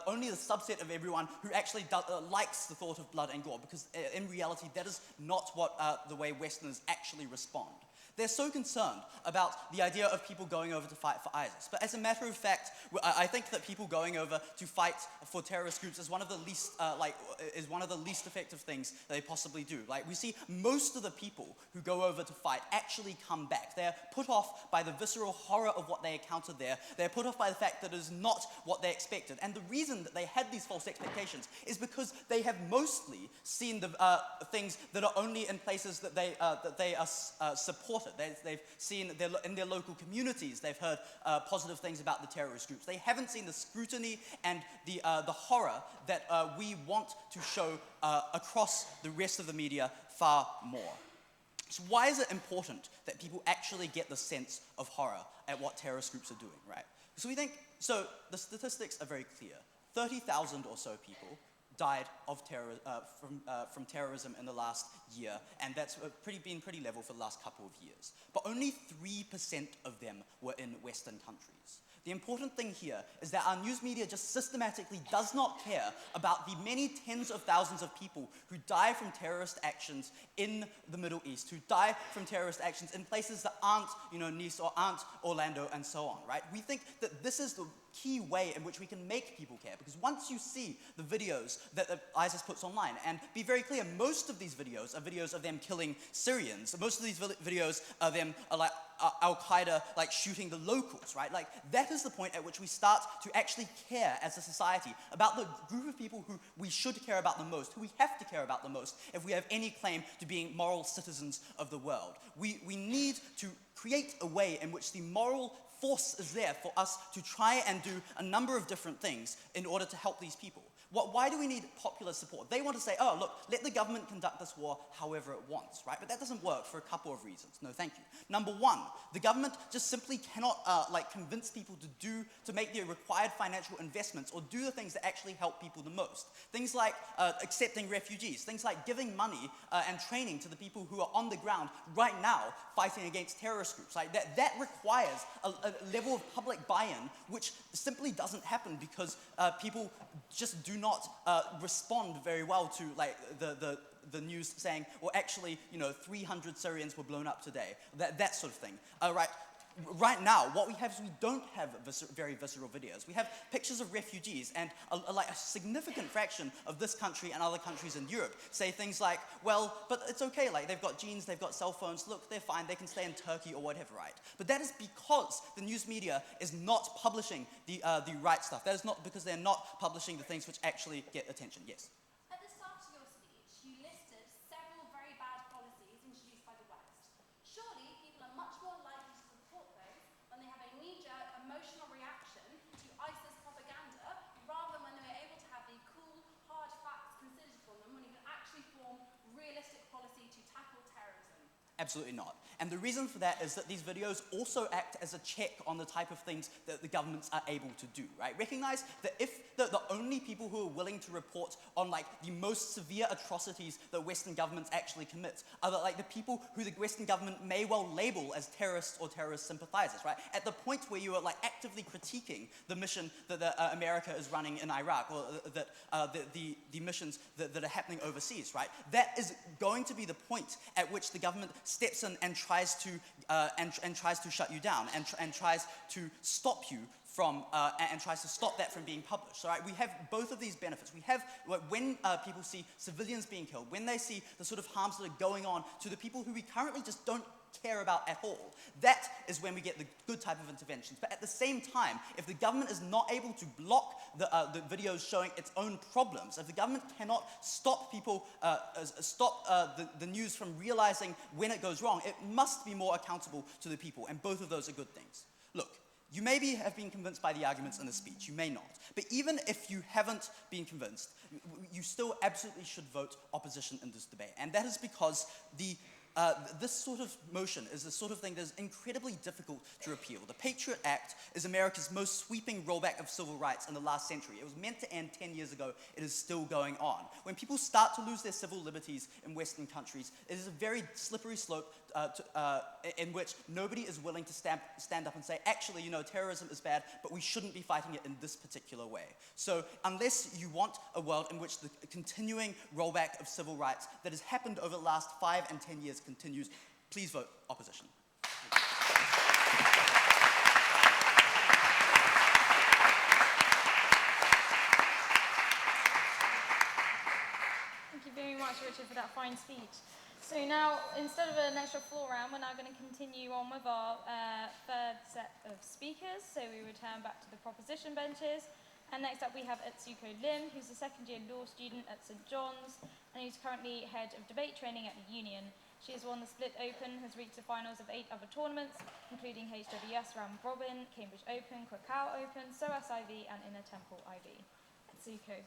only the subset of everyone who actually likes the thought of blood and gore, because in reality, that is not what the way Westerners actually respond. They're so concerned about the idea of people going over to fight for ISIS. But as a matter of fact, I think that people going over to fight for terrorist groups is one of the least, effective things they possibly do. Like, we see most of the people who go over to fight actually come back. They're put off by the visceral horror of what they encountered there. They're put off by the fact that it is not what they expected. And the reason that they had these false expectations is because they have mostly seen the things that are only in places that they are supported. They've seen in their local communities, they've heard positive things about the terrorist groups. They haven't seen the scrutiny and the horror that we want to show across the rest of the media far more. So why is it important that people actually get the sense of horror at what terrorist groups are doing, right? So the statistics are very clear. 30,000 or so people died of from terrorism in the last year, and that's been pretty level for the last couple of years. But only 3% of them were in Western countries. The important thing here is that our news media just systematically does not care about the many tens of thousands of people who die from terrorist actions in the Middle East, who die from terrorist actions in places that aren't, Nice or aren't Orlando and so on, right? We think that this is the key way in which we can make people care, because once you see the videos that ISIS puts online, and be very clear, most of these videos are videos of them killing Syrians. Most of these videos are them like Al-Qaeda like shooting the locals, right? Like, that is the point at which we start to actually care as a society about the group of people who we should care about the most, who we have to care about the most if we have any claim to being moral citizens of the world. We need to create a way in which the moral force is there for us to try and do a number of different things in order to help these people. Why do we need popular support? They want to say, oh, look, let the government conduct this war however it wants, right? But that doesn't work for a couple of reasons. No, thank you. Number one, the government just simply cannot convince people to make the required financial investments or do the things that actually help people the most. Things like accepting refugees, things like giving money and training to the people who are on the ground right now fighting against terrorist groups. Like, that requires a level of public buy-in which simply doesn't happen because people just do not respond very well to the news saying, well, actually, 300 Syrians were blown up today. That sort of thing. Right now, what we have is we don't have very visceral videos. We have pictures of refugees, and a significant fraction of this country and other countries in Europe say things like, well, but it's okay, like, they've got genes, they've got cell phones, look, they're fine, they can stay in Turkey or whatever, right? But that is because the news media is not publishing the right stuff. That is not because they're not publishing the things which actually get attention. Yes? At the start of your speech, you listed several very bad policies introduced by the West. Surely people are much more likely to support those when they have a knee-jerk emotional reaction to ISIS propaganda rather than when they're able to have the cool, hard facts considered for them when you can actually form realistic policy to tackle terrorism. Absolutely not. And the reason for that is that these videos also act as a check on the type of things that the governments are able to do, right? Recognize that if the only people who are willing to report on the most severe atrocities that Western governments actually commit are the people who the Western government may well label as terrorists or terrorist sympathizers, right? At the point where you are actively critiquing the mission that America is running in Iraq, or that the missions that are happening overseas, right? That is going to be the point at which the government steps in and tries to shut you down and tries to stop you from, and tries to stop that from being published. All right? We have both of these benefits. We have, when people see civilians being killed, when they see the sort of harms that are going on to the people who we currently just don't care about at all, that is when we get the good type of interventions. But at the same time, if the government is not able to block the videos showing its own problems, if the government cannot stop people, the news from realizing when it goes wrong, it must be more accountable to the people, and both of those are good things. Look, you maybe have been convinced by the arguments in the speech, you may not. But even if you haven't been convinced, you still absolutely should vote opposition in this debate. And that is because this sort of motion is the sort of thing that is incredibly difficult to repeal. The Patriot Act is America's most sweeping rollback of civil rights in the last century. It was meant to end 10 years ago. It is still going on. When people start to lose their civil liberties in Western countries, it is a very slippery slope in which nobody is willing to stand up and say, actually, you know, terrorism is bad, but we shouldn't be fighting it in this particular way. So unless you want a world in which the continuing rollback of civil rights that has happened over the last 5 and 10 years continues, please vote opposition. Thank you very much, Richard, for that fine speech. So now, instead of an extra floor round, we're now going to continue on with our third set of speakers. So we return back to the proposition benches. And next up we have Etsuko Lim, who's a second-year law student at St. John's, and who's currently head of debate training at the Union. She has won the Split Open, has reached the finals of 8 other tournaments, including HWS Round Robin, Cambridge Open, Krakow Open, SOAS IB, and Inner Temple IB. Etsuko.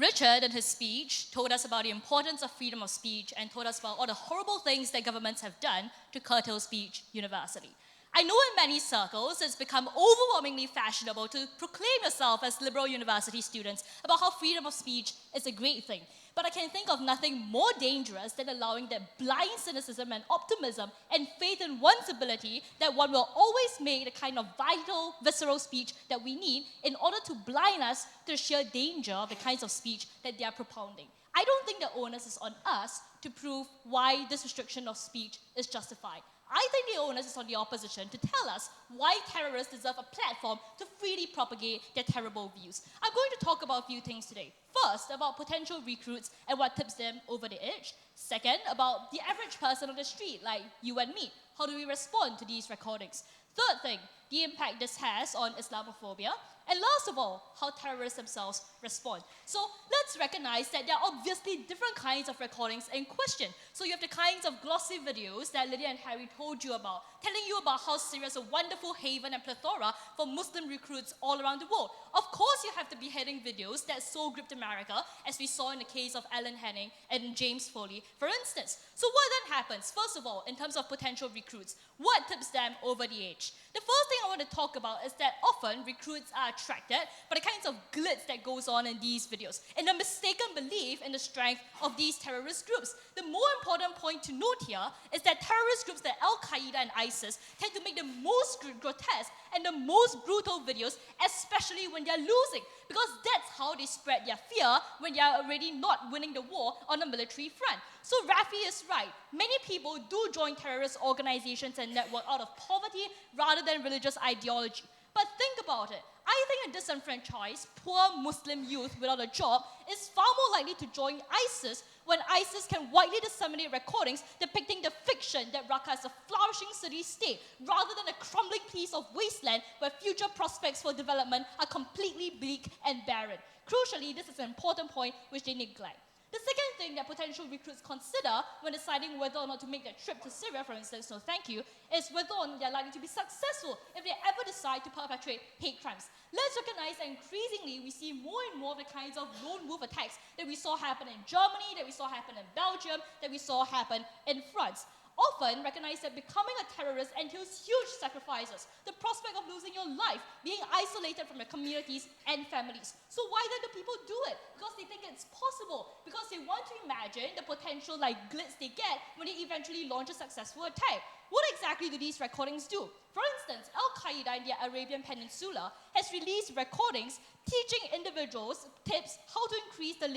Richard, in his speech, told us about the importance of freedom of speech and told us about all the horrible things that governments have done to curtail speech universally. I know in many circles it's become overwhelmingly fashionable to proclaim yourself as liberal university students about how freedom of speech is a great thing. But I can think of nothing more dangerous than allowing that blind cynicism and optimism and faith in one's ability that one will always make the kind of vital, visceral speech that we need in order to blind us to the sheer danger of the kinds of speech that they are propounding. I don't think the onus is on us to prove why this restriction of speech is justified. I think the onus is on the opposition to tell us why terrorists deserve a platform to freely propagate their terrible views. I'm going to talk about a few things today. First, about potential recruits and what tips them over the edge. Second, about the average person on the street, like you and me. How do we respond to these recordings? Third thing, the impact this has on Islamophobia. And last of all, how terrorists themselves respond. So let's recognize that there are obviously different kinds of recordings in question. So you have the kinds of glossy videos that Lydia and Harry told you about, telling you about how Syria is a wonderful haven and plethora for Muslim recruits all around the world. Of course you have the beheading videos that so gripped America, as we saw in the case of Alan Henning and James Foley, for instance. So what then happens? First of all, in terms of potential recruits, what tips them over the edge? The first thing I want to talk about is that often recruits are attracted by the kinds of glitz that goes on in these videos and the mistaken belief in the strength of these terrorist groups. The more important point to note here is that terrorist groups like Al-Qaeda and ISIS tend to make the most grotesque and the most brutal videos, especially when they're losing, because that's how they spread their fear when they are already not winning the war on the military front. So Rafi is right. Many people do join terrorist organizations and network out of poverty rather than religious ideology. But think about it. I think a disenfranchised, poor Muslim youth without a job is far more likely to join ISIS when ISIS can widely disseminate recordings depicting the fiction that Raqqa is a flourishing city-state rather than a crumbling piece of wasteland where future prospects for development are completely bleak and barren. Crucially, this is an important point which they neglect. The second thing that potential recruits consider when deciding whether or not to make their trip to Syria, for instance, no thank you, is whether or not they're likely to be successful if they ever decide to perpetrate hate crimes. Let's recognize that increasingly we see more and more of the kinds of lone wolf attacks that we saw happen in Germany, that we saw happen in Belgium, that we saw happen in France. Often recognize that becoming a terrorist entails huge sacrifices, the prospect of losing your life, being isolated from your communities and families. So why then do people do it? Because they think it's possible, because they want to imagine the potential like glitz they get when they eventually launch a successful attack. What exactly do these recordings do? For instance, Al-Qaeda in the Arabian Peninsula has released recordings teaching individuals tips how to increase the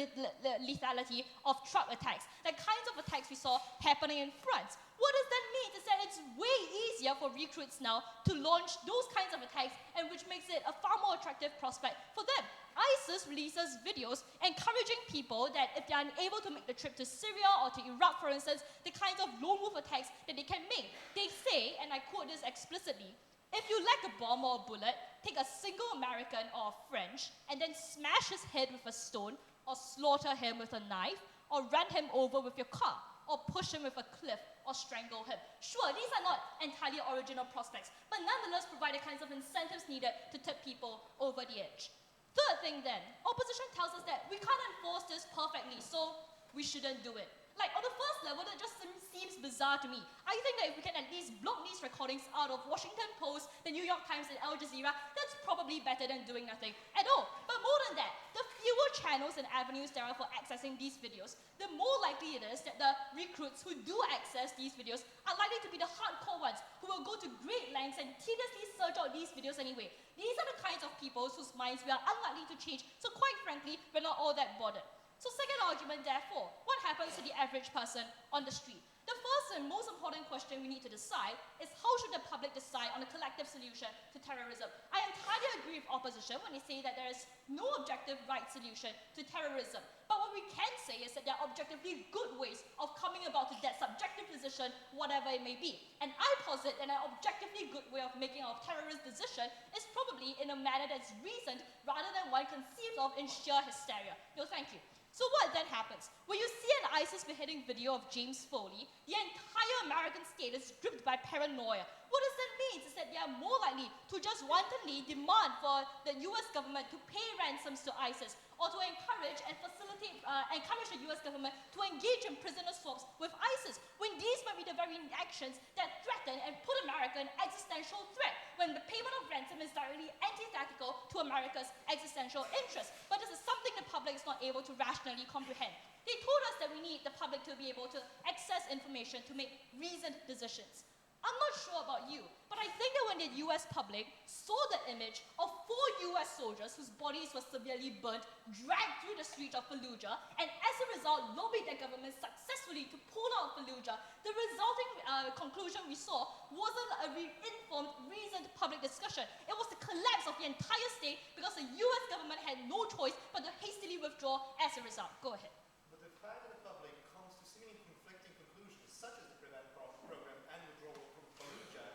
lethality of truck attacks, the kinds of attacks we saw happening in France. What does that mean? Is that it's way easier for recruits now to launch those kinds of attacks, and which makes it a far more attractive prospect for them. ISIS releases videos encouraging people that if they are unable to make the trip to Syria or to Iraq, for instance, the kinds of lone wolf attacks that they can make. They say, and I quote this explicitly, if you lack a bomb or a bullet, take a single American or French and then smash his head with a stone or slaughter him with a knife or run him over with your car or push him with a cliff or strangle him. Sure, these are not entirely original prospects, but nonetheless provide the kinds of incentives needed to tip people over the edge. Third thing then, opposition tells us that we can't enforce this perfectly, so we shouldn't do it. Like, on the first level, that just seems bizarre to me. I think that if we can at least block these recordings out of Washington Post, the New York Times, and Al Jazeera, that's probably better than doing nothing at all. But more than that, the fewer channels and avenues there are for accessing these videos, the more likely it is that the recruits who do access these videos are likely to be the hardcore ones who will go to great lengths and tediously search out these videos anyway. These are the kinds of people whose minds we are unlikely to change, so quite frankly, we're not all that bothered. So second argument, therefore, what happens to the average person on the street? The first and most important question we need to decide is how should the public decide on a collective solution to terrorism? I entirely agree with opposition when they say that there is no objective right solution to terrorism. But what we can say is that there are objectively good ways of coming about to that subjective decision, whatever it may be. And I posit that an objectively good way of making a terrorist decision is probably in a manner that's reasoned rather than one conceived of in sheer hysteria. No, thank you. So what then happens? When you see an ISIS beheading video of James Foley, the entire American state is gripped by paranoia. What does that mean? Is that they are more likely to just wantonly demand for the US government to pay ransoms to ISIS, or to encourage and facilitate, encourage the US government to engage in prisoner swaps with ISIS, when these might be the very actions that threaten and put America in existential threat, when the payment of ransom is directly antithetical to America's existential interests. But this is something the public is not able to rationally comprehend. They told us that we need the public to be able to access information to make reasoned decisions. I'm not sure about you, but I think that when the US public saw the image of 4 US soldiers whose bodies were severely burnt, dragged through the streets of Fallujah, and as a result lobbied their government successfully to pull out Fallujah, the resulting conclusion we saw wasn't a informed, reasoned public discussion. It was the collapse of the entire state because the US government had no choice but to hastily withdraw as a result. Go ahead. But the fact that the public comes to seemingly conflicting conclusions, such as the PREVENT program and withdrawal from Fallujah,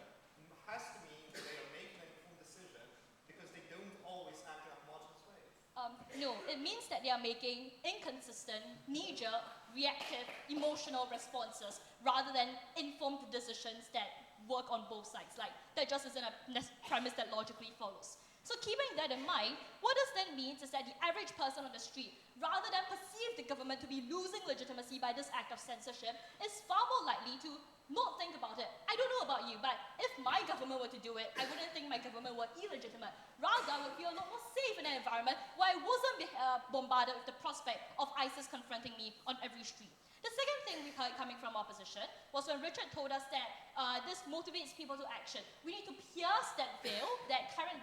has to mean that they are making an informed decision because they don't always act in a homogeneous way. No, it means that they are making inconsistent, knee-jerk, reactive, emotional responses rather than informed decisions that work on both sides. Like, that just isn't a premise that logically follows. So keeping that in mind, what does that mean is that the average person on the street, rather than perceive the government to be losing legitimacy by this act of censorship, is far more likely to not think about it. I don't know about you, but if my government were to do it, I wouldn't think my government were illegitimate. Rather, I would feel a lot more safe in an environment where I wasn't bombarded with the prospect of ISIS confronting me on every street. The second thing we heard coming from opposition was when Richard told us that this motivates people to action. We need to pierce that veil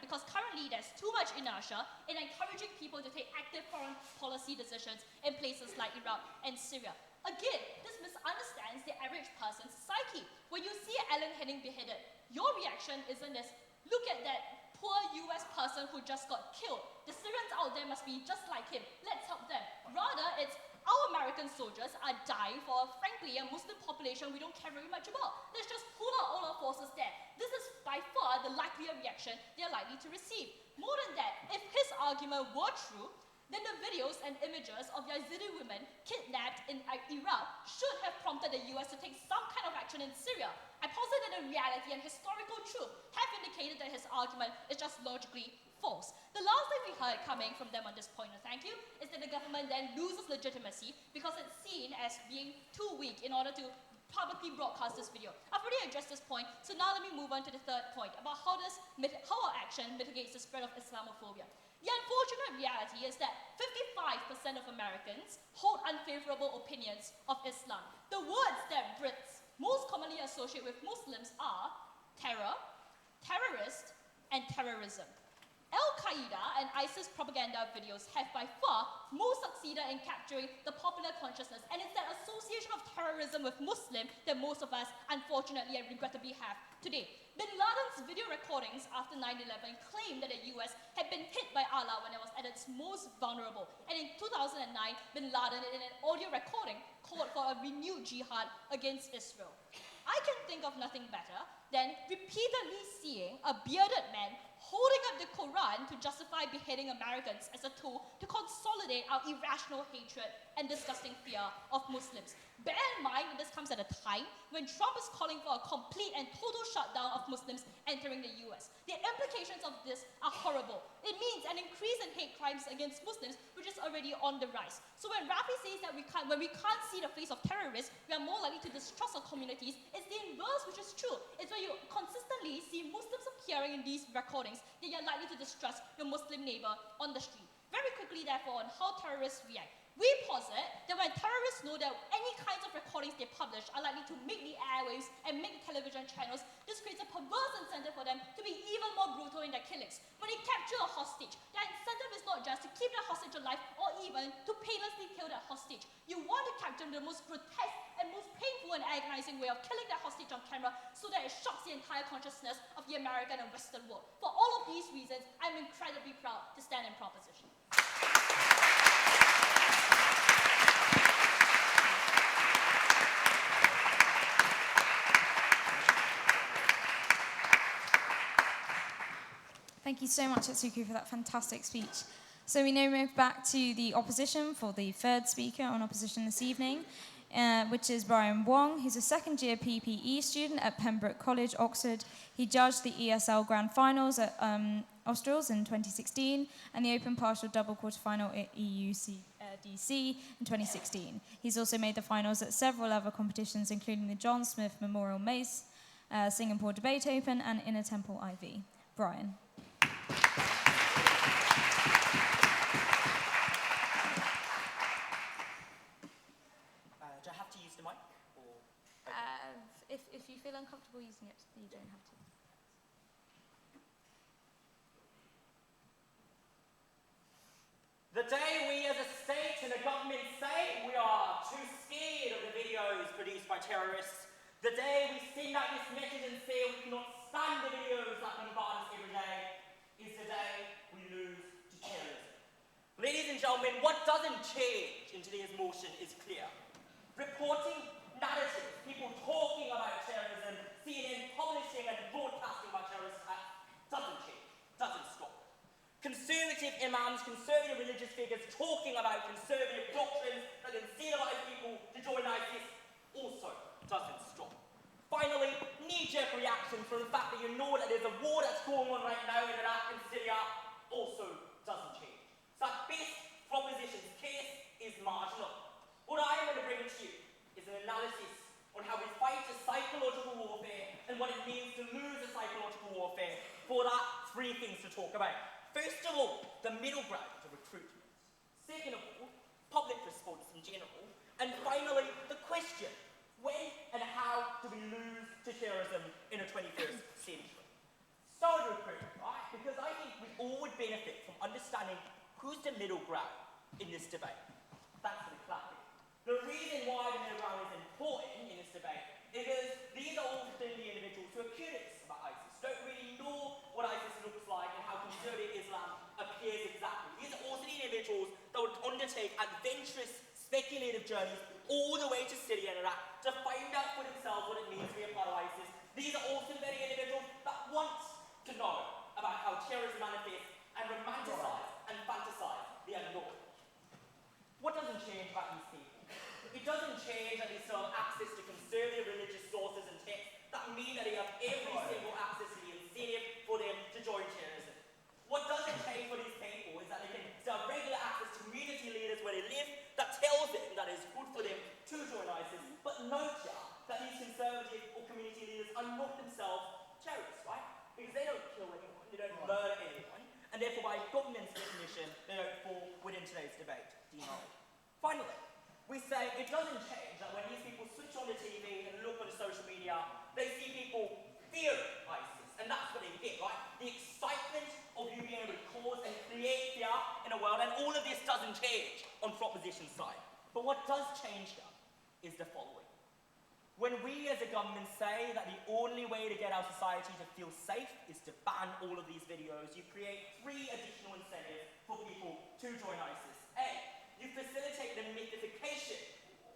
because currently there's too much inertia in encouraging people to take active foreign policy decisions in places like Iraq and Syria. Again, this misunderstands the average person's psyche. When you see Alan Henning beheaded, your reaction isn't this, look at that poor US person who just got killed. The Syrians out there must be just like him. Let's help them. Rather, it's our American soldiers are dying for, frankly, a Muslim population we don't care very much about. Let's just pull out all our forces there. This is by far the likelier reaction they're likely to receive. More than that, if his argument were true, then the videos and images of Yazidi women kidnapped in Iraq should have prompted the US to take some kind of action in Syria. I posit that the reality and historical truth have indicated that his argument is just logically false. The last thing we heard coming from them on this point, and thank you, is that the government then loses legitimacy because it's seen as being too weak in order to publicly broadcast this video. I've already addressed this point, so now let me move on to the third point about how our action mitigates the spread of Islamophobia. The unfortunate reality is that 55% of Americans hold unfavorable opinions of Islam. The words that Brits most commonly associate with Muslims are terror, terrorist, and terrorism. Al-Qaeda and ISIS propaganda videos have by far most succeeded in capturing the popular consciousness, and it's that association of terrorism with Muslim that most of us, unfortunately and regrettably, have today. Bin Laden's video recordings after 9/11 claimed that the US had been hit by Allah when it was at its most vulnerable, and in 2009, Bin Laden, in an audio recording, called for a renewed jihad against Israel. I can think of nothing better than repeatedly seeing a bearded man holding up the Quran to justify beheading Americans as a tool to consolidate our irrational hatred and disgusting fear of Muslims. Bear in mind that this comes at a time when Trump is calling for a complete and total shutdown of Muslims entering the US. The implications of this are horrible. It means an increase in hate crimes against Muslims, which is already on the rise. So when Rafi says that when we can't see the face of terrorists, we are more likely to distrust our communities, it's the inverse, which is true. It's when you consistently see Muslims appearing in these recordings that you're likely to distrust your Muslim neighbor on the street. Very quickly, therefore, on how terrorists react. We posit that when terrorists know that any kinds of recordings they publish are likely to make the airwaves and make the television channels, this creates a perverse incentive for them to be even more brutal in their killings. When they capture a hostage, their incentive is not just to keep the hostage alive or even to painlessly kill that hostage. You want to capture the most grotesque and most painful and agonizing way of killing that hostage on camera so that it shocks the entire consciousness of the American and Western world. For all of these reasons, I'm incredibly proud to stand in proposition. Thank you so much, Atsuku, for that fantastic speech. So we now move back to the opposition for the third speaker on opposition this evening, which is Brian Wong. He's a second-year PPE student at Pembroke College, Oxford. He judged the ESL Grand Finals at Australs in 2016 and the Open Partial Double Quarterfinal at EUCDC in 2016. He's also made the finals at several other competitions, including the John Smith Memorial Mace, Singapore Debate Open, and Inner Temple IV. Brian. Do I have to use the mic? Or If you feel uncomfortable using it, you don't have to. The day we as a state and a government say we are too scared of the videos produced by terrorists, the day we send out this message and say we cannot stand the videos that bombard us every day, is the day we lose to terrorism. Ladies and gentlemen, what doesn't change in today's motion is clear. Reporting narratives, people talking about terrorism, CNN publishing and broadcasting about terrorist attacks, doesn't change, doesn't stop. Conservative imams, conservative religious figures talking about conservative doctrines that incentivize people to join ISIS also doesn't stop. Finally, knee-jerk reaction from the fact that you know that there's a war that's going on right now in Iraq and Syria also doesn't change. So at best, proposition's case is marginal. What I'm going to bring to you is an analysis on how we fight a psychological warfare and what it means to lose a psychological warfare. For that, three things to talk about. First of all, the middle ground of recruitment. Second of all, public response in general. And finally, the question, when and how do we lose to terrorism in the 21st century? Start with recruitment, right? Because I think we all would benefit from understanding who's the middle ground in this debate. Thanks for the clapping. The reason why the middle ground is important in this debate is because these are all the individuals who are curious about ISIS, don't really know what ISIS looks like and how conservative Islam appears exactly. These are also the individuals that would undertake adventurous, speculative journeys all the way to Syria and Iraq to find out for themselves what it means to be a part of ISIS. These are also the very individuals that want to know about how terrorism manifests and romanticize and fantasize the unknown. change about these people. It doesn't change that they still have access to conservative religious sources and texts that mean that they have every single access to the incentive for them to join terrorism. What doesn't change for these people is that they can still have regular access to community leaders where they live that tells them that it's good for them to join ISIS. But note here that these conservative or community leaders are not themselves terrorists, right? Because they don't kill anyone, they don't murder anyone, and therefore by government's definition, they don't fall within today's debate, demoted. Finally, we say it doesn't change that when these people switch on the TV and look on the social media, they see people fear ISIS, and that's what they get, right? The excitement of you being able to cause and create fear in a world, and all of this doesn't change on proposition side. But what does change here is the following. When we as a government say that the only way to get our society to feel safe is to ban all of these videos, you create 3 additional incentives for people to join ISIS. A, you facilitate the mythification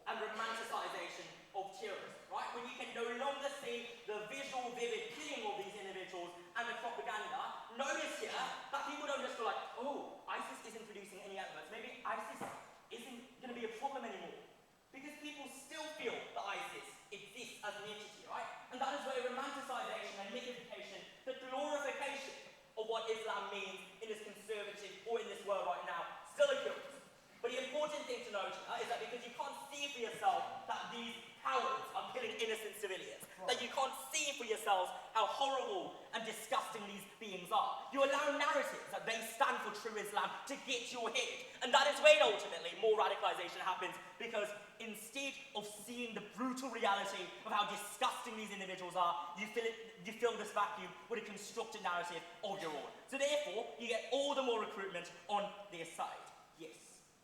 and romanticization of terrorism, right? When you can no longer see the visual, vivid killing of these individuals and the propaganda, notice here that people don't just go like, oh, ISIS isn't producing any adverts. Maybe ISIS isn't going to be a problem anymore. Because people still feel that ISIS exists as an entity, right? And that is where romanticization and mythification, the glorification of what Islam means in this conservative or in this world right now, still occurs. But the important thing to note is that because you can't see for yourself that these cowards are killing innocent civilians, that you can't see for yourselves how horrible and disgusting these beings are, you allow narratives that they stand for true Islam to get your head. And that is when ultimately more radicalization happens, because instead of seeing the brutal reality of how disgusting these individuals are, you fill this vacuum with a constructed narrative of your own. So therefore, you get all the more recruitment on their side. Yes.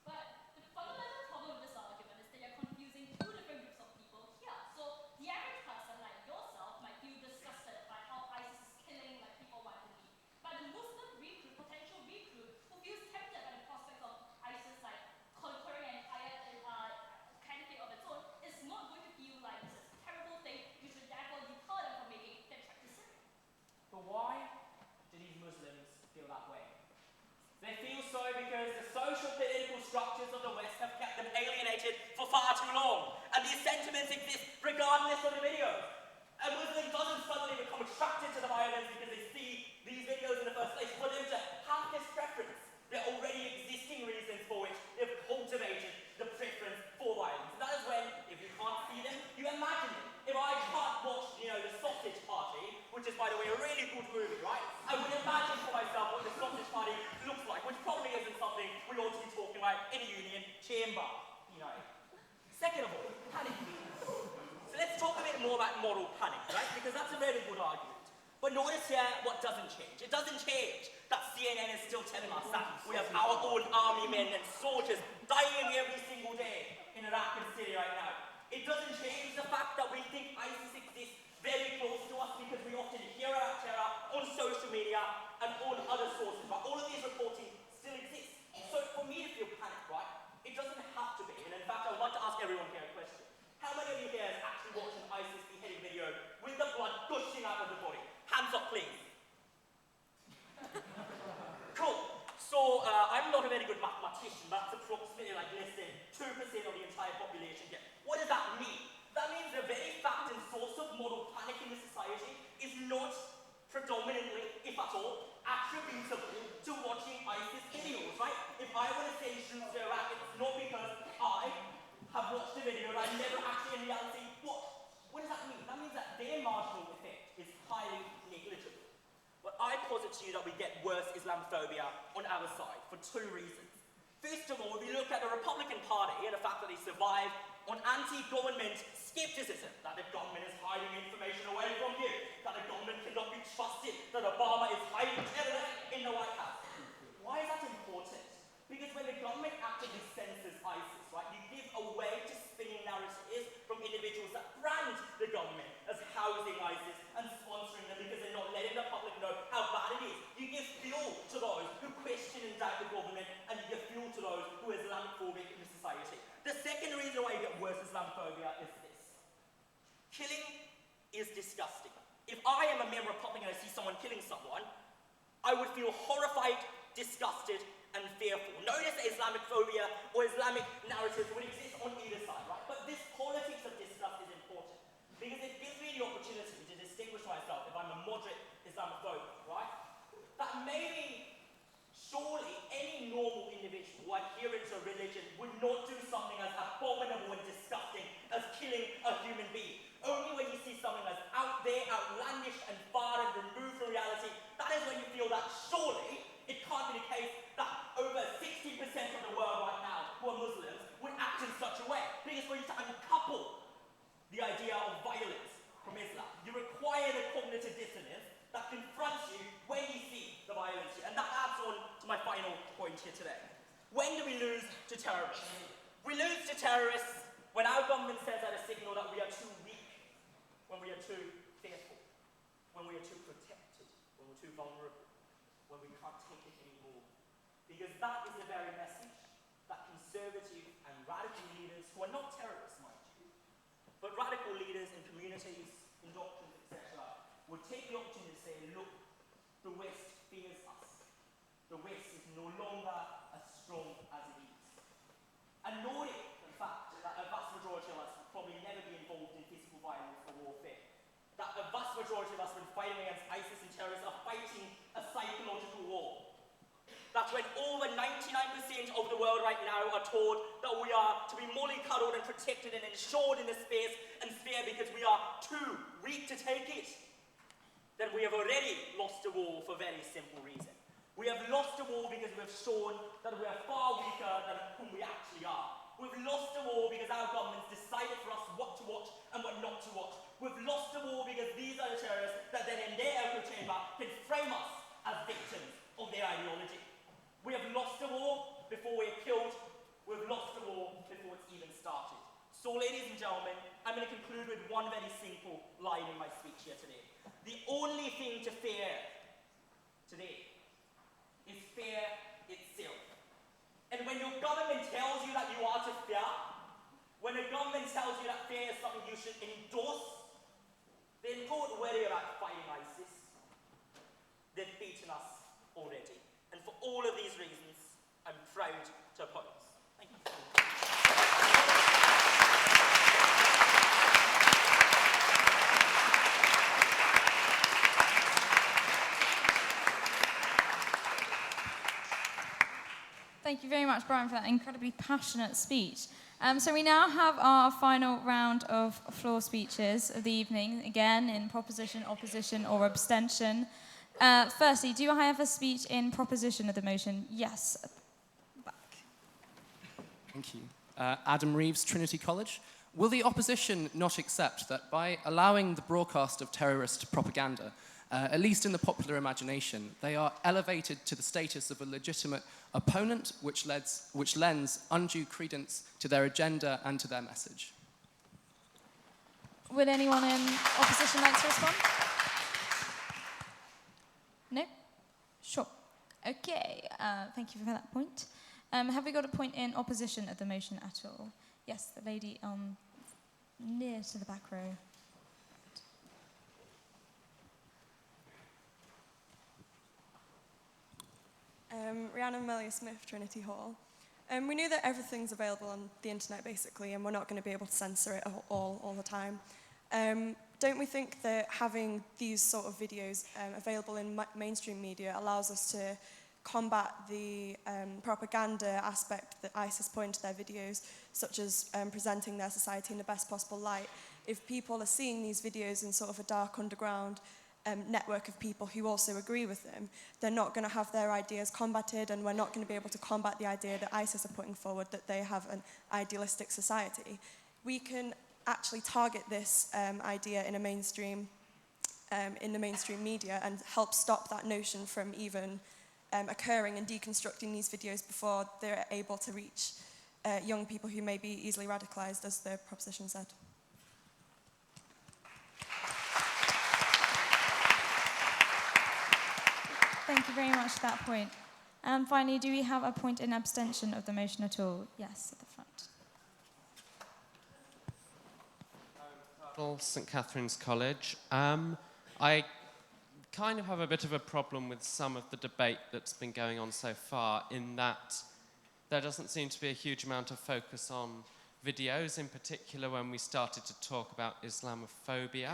But the fundamental problem with this argument is that you're confusing 2 different groups of people here. So the average person like yourself might feel disgusted by how ISIS is killing like people like me. But the Muslim recruit, potential recruit, who feels tempted by the prospect of ISIS like conquering an entire caliphate of its own, is not going to feel like this is a terrible thing. You should therefore deter them from making their trek to Syria. But why do these Muslims feel that way? They feel so because the social political structures of the West have kept them alienated for far too long. And these sentiments exist regardless of the videos. A Muslim doesn't suddenly become attracted to the violence because they see these videos in the first place. For them to have this preference, there are already existing reasons for which they've cultivated the preference for violence. And that is when, if you can't see them, you imagine them. If I can't watch, The Sausage Party, which is, by the way, a really good movie, right? I would imagine for myself what the Sausage Party looks like, which probably isn't something we ought to be talking about in a union chamber, Second of all, panic. So let's talk a bit more about moral panic, right? Because that's a very good argument. But notice here what doesn't change. It doesn't change that CNN is still telling us that we have our own army men and soldiers dying every single day in Iraq and Syria right now. It doesn't change the fact that we think ISIS exists very close to us because we often hear about terror on social media and on other sources. But all of these reporting still exists. So for me to feel panicked, right, it doesn't have to be. And in fact, I would like to ask everyone here a question. How many of you here has actually watched an ISIS beheading video with the blood gushing out of the body? Hands up, please. Cool. So I'm not a very good mathematician, but that's approximately like less than 2% of the entire population here. What does that mean? That means the very fact and source of moral panic in this society is not predominantly, if at all, attributable to watching ISIS videos, right? If I want to send troops to Iraq, it's not because I have watched the video and I never actually in reality watched. What does that mean? That means that their marginal effect is highly negligible. But I posit to you that we get worse Islamophobia on our side for 2 reasons. First of all, if you look at the Republican Party and the fact that they survive on anti-government skepticism, that the government is hiding information away from you, that the government cannot be trusted, that Obama is hiding terrorists in the White House. Why is that important? Because when the government actively censors ISIS, right, you give away to spinning narratives from individuals that brand the government as housing ISIS and sponsoring them because they're not letting the public know how bad it is. You give fuel to those who question and doubt the government, and you give fuel to those who are Islamophobic in the society. The second reason why you get worse Islamophobia is this. Killing is disgusting. If I am a mere Republican and I see someone killing someone, I would feel horrified, disgusted, and fearful. Notice that Islamic phobia or Islamic narratives would exist on either side, right? But this politics of distrust is important because it gives me the opportunity to distinguish myself if I'm a moderate Islamophobe, right? That maybe, surely, any normal individual who adherent to a religion would not do something as abominable and disgusting as killing a human being. Only when you see something as out there, outlandish and far and removed from reality, that is when you feel that surely it can't be the case that over 60% of the world right now who are Muslims would act in such a way. Because for you to uncouple the idea of violence from Islam, you require the cognitive dissonance that confronts you when you see the violence. And that adds on to my final point here today. When do we lose to terrorists? We lose to terrorists when our government sends out a signal that we are too weak, when we are too fearful, when we are too protected, when we're too vulnerable, when we can't take it anymore. Because that is the very message that conservative and radical leaders, who are not terrorists, mind you, but radical leaders in communities, in doctrines, etc., would take the opportunity to say, look, the West fears us. The West is no longer as strong as it is. And nor it, in fact, that a vast majority of us will probably never be involved in physical violence or warfare. That a vast majority of us, when fighting against ISIS and terrorists, are fighting a psychological war. That when over 99% of the world right now are told that we are to be mollycoddled and protected and ensured in this space and sphere because we are too weak to take it, then we have already lost a war for a very simple reason. We have lost a war because we have shown that we are far weaker than whom we actually are. We've lost a war because our governments decided for us what to watch and what not to watch. We've lost a war because these are the terrorists that then in their echo chamber can frame us as victims of their ideology. We have lost a war before we're killed. We've lost a war before it's even started. So, ladies and gentlemen, I'm going to conclude with one very simple line in my speech here today. The only thing to fear today is fear itself. And when your government tells you that you are to fear, when the government tells you that fear is something you should endorse, then don't worry about fighting ISIS. They've beaten us already. And for all of these reasons, I'm proud to oppose. Thank you. Thank you very much, Brian, for that incredibly passionate speech. So we now have our final round of floor speeches of the evening, again in proposition, opposition, or abstention. Firstly, do I have a speech in proposition of the motion? Yes. Back. Thank you. Adam Reeves, Trinity College. Will the opposition not accept that by allowing the broadcast of terrorist propaganda, at least in the popular imagination, they are elevated to the status of a legitimate opponent, which lends undue credence to their agenda and to their message? Would anyone in opposition like to respond? No? Sure. Okay, thank you for that point. Have we got a point in opposition of the motion at all? Yes, the lady near to the back row. Rhiannon Melia-Smith, Trinity Hall. We knew that everything's available on the internet, basically, and we're not going to be able to censor it all the time. Don't we think that having these sort of videos available in mainstream media allows us to combat the propaganda aspect that ISIS put into their videos, such as presenting their society in the best possible light? If people are seeing these videos in sort of a dark underground network of people who also agree with them, they're not going to have their ideas combated, and we're not going to be able to combat the idea that ISIS are putting forward, that they have an idealistic society. We can actually target this idea in a mainstream, in the mainstream media, and help stop that notion from even occurring and deconstructing these videos before they're able to reach young people who may be easily radicalized, as the proposition said. Thank you very much for that point. And finally, do we have a point in abstention of the motion at all? Yes, at the front. St Catherine's College. I kind of have a bit of a problem with some of the debate that's been going on so far, in that there doesn't seem to be a huge amount of focus on videos, in particular when we started to talk about Islamophobia.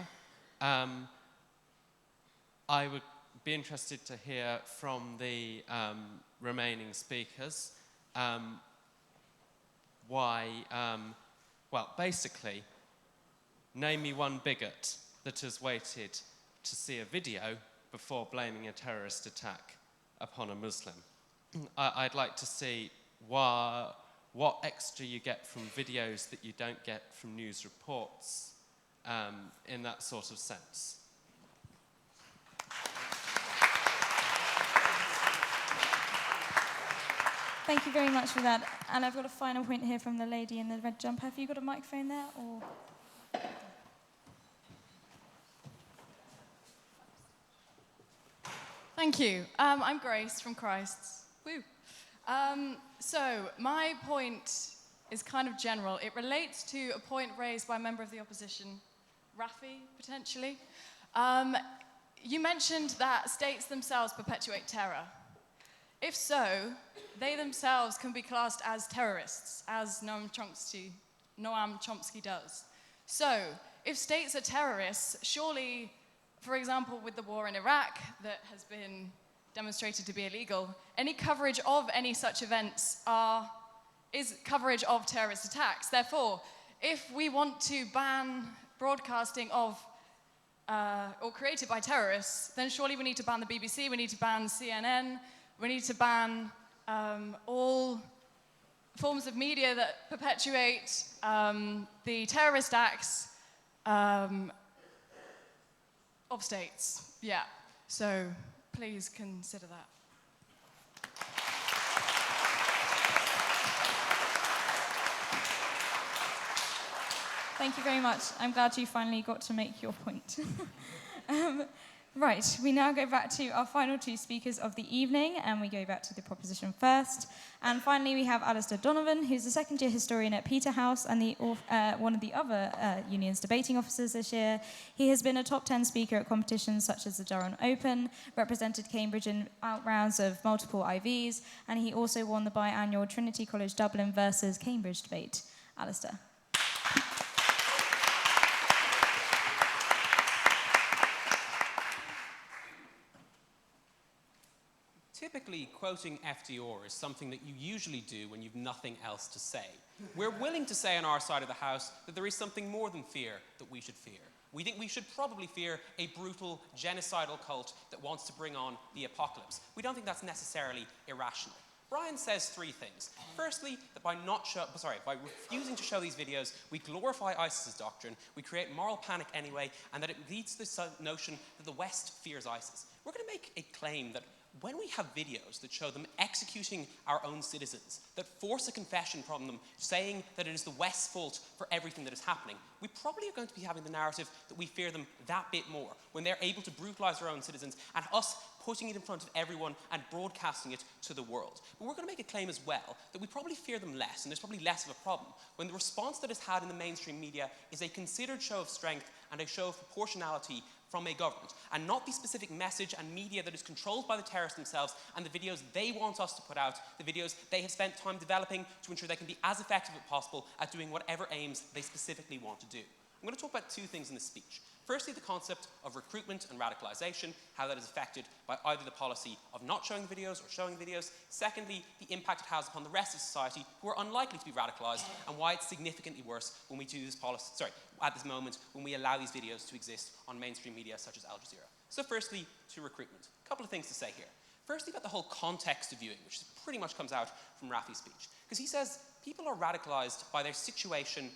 I would be interested to hear from the remaining speakers why, well, basically, name me one bigot that has waited to see a video before blaming a terrorist attack upon a Muslim. I'd like to see what extra you get from videos that you don't get from news reports in that sort of sense. Thank you very much for that. And I've got a final point here from the lady in the red jumper. Have you got a microphone there? Or? Thank you. I'm Grace from Christ's. Woo. So my point is kind of general. It relates to a point raised by a member of the opposition, Rafi, potentially. You mentioned that states themselves perpetuate terror. If so, they themselves can be classed as terrorists, as Noam Chomsky does. So, if states are terrorists, surely, for example, with the war in Iraq that has been demonstrated to be illegal, any coverage of any such events is coverage of terrorist attacks. Therefore, if we want to ban broadcasting of or created by terrorists, then surely we need to ban the BBC, we need to ban CNN, we need to ban all forms of media that perpetuate the terrorist acts of states. Yeah, so please consider that. Thank you very much. I'm glad you finally got to make your point. Right, we now go back to our final two speakers of the evening, and we go back to the proposition first. And finally, we have Alistair Donovan, who's a second-year historian at Peterhouse and one of the other union's debating officers this year. He has been a top 10 speaker at competitions such as the Durham Open, represented Cambridge in rounds of multiple IVs, and he also won the biannual Trinity College Dublin versus Cambridge debate. Alistair. Typically, quoting FDR is something that you usually do when you've nothing else to say. We're willing to say on our side of the house that there is something more than fear that we should fear. We think we should probably fear a brutal, genocidal cult that wants to bring on the apocalypse. We don't think that's necessarily irrational. Brian says three things. Firstly, that by refusing to show these videos, we glorify ISIS's doctrine, we create moral panic anyway, and that it leads to this notion that the West fears ISIS. We're going to make a claim that when we have videos that show them executing our own citizens, that force a confession from them, saying that it is the West's fault for everything that is happening, we probably are going to be having the narrative that we fear them that bit more, when they're able to brutalize their own citizens, and us putting it in front of everyone and broadcasting it to the world. But we're going to make a claim as well that we probably fear them less, and there's probably less of a problem, when the response that is had in the mainstream media is a considered show of strength and a show of proportionality from a government, and not the specific message and media that is controlled by the terrorists themselves and the videos they want us to put out, the videos they have spent time developing to ensure they can be as effective as possible at doing whatever aims they specifically want to do. I'm going to talk about two things in this speech. Firstly, the concept of recruitment and radicalization, how that is affected by either the policy of not showing videos or showing videos. Secondly, the impact it has upon the rest of society who are unlikely to be radicalized, and why it's significantly worse when we do this policy, at this moment, when we allow these videos to exist on mainstream media such as Al Jazeera. So firstly, to recruitment. A couple of things to say here. Firstly, about the whole context of viewing, which pretty much comes out from Rafi's speech. Because he says people are radicalized by their situation,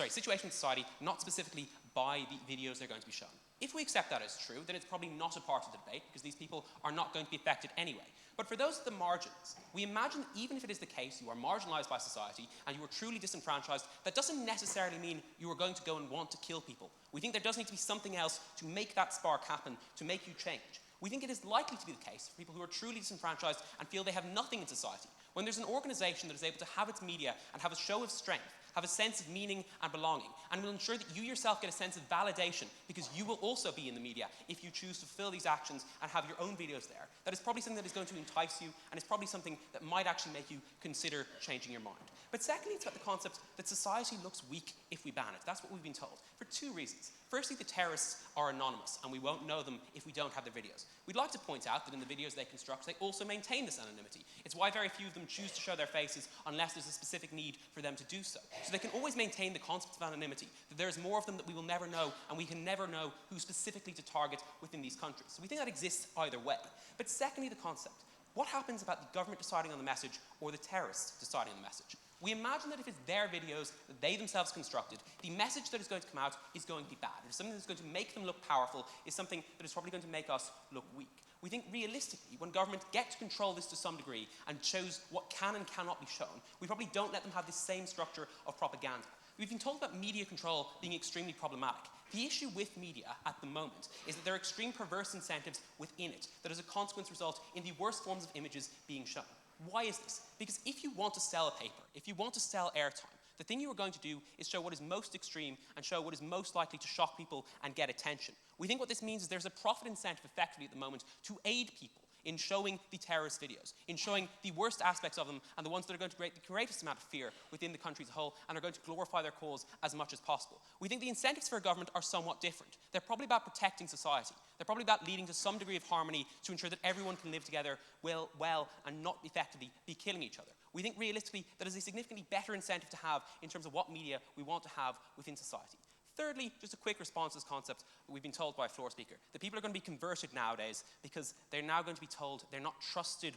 situation in society, not specifically by the videos they're going to be shown. If we accept that as true, then it's probably not a part of the debate, because these people are not going to be affected anyway. But for those at the margins, we imagine that even if it is the case you are marginalized by society and you are truly disenfranchised, that doesn't necessarily mean you are going to go and want to kill people. We think there does need to be something else to make that spark happen, to make you change. We think it is likely to be the case for people who are truly disenfranchised and feel they have nothing in society. When there's an organization that is able to have its media and have a show of strength, have a sense of meaning and belonging, and will ensure that you yourself get a sense of validation because you will also be in the media if you choose to fulfill these actions and have your own videos there. That is probably something that is going to entice you, and it's probably something that might actually make you consider changing your mind. But secondly, it's about the concept that society looks weak if we ban it. That's what we've been told, for two reasons. Firstly, the terrorists are anonymous, and we won't know them if we don't have their videos. We'd like to point out that in the videos they construct, they also maintain this anonymity. It's why very few of them choose to show their faces unless there's a specific need for them to do so. So they can always maintain the concept of anonymity, that there's more of them that we will never know, and we can never know who specifically to target within these countries. So we think that exists either way. But secondly, the concept. What happens about the government deciding on the message or the terrorists deciding on the message? We imagine that if it's their videos that they themselves constructed, the message that is going to come out is going to be bad. If something that's going to make them look powerful is something that is probably going to make us look weak. We think realistically, when government get to control this to some degree and shows what can and cannot be shown, we probably don't let them have the same structure of propaganda. We've been told about media control being extremely problematic. The issue with media at the moment is that there are extreme perverse incentives within it that as a consequence result in the worst forms of images being shown. Why is this? Because if you want to sell a paper, if you want to sell airtime, the thing you are going to do is show what is most extreme and show what is most likely to shock people and get attention. We think what this means is there's a profit incentive effectively at the moment to aid people in showing the terrorist videos, in showing the worst aspects of them and the ones that are going to create the greatest amount of fear within the country as a whole and are going to glorify their cause as much as possible. We think the incentives for a government are somewhat different. They're probably about protecting society. They're probably about leading to some degree of harmony to ensure that everyone can live together well and not effectively be killing each other. We think realistically that is a significantly better incentive to have in terms of what media we want to have within society. Thirdly, just a quick response to this concept we've been told by a floor speaker, that people are going to be converted nowadays because they're now going to be told they're not trusted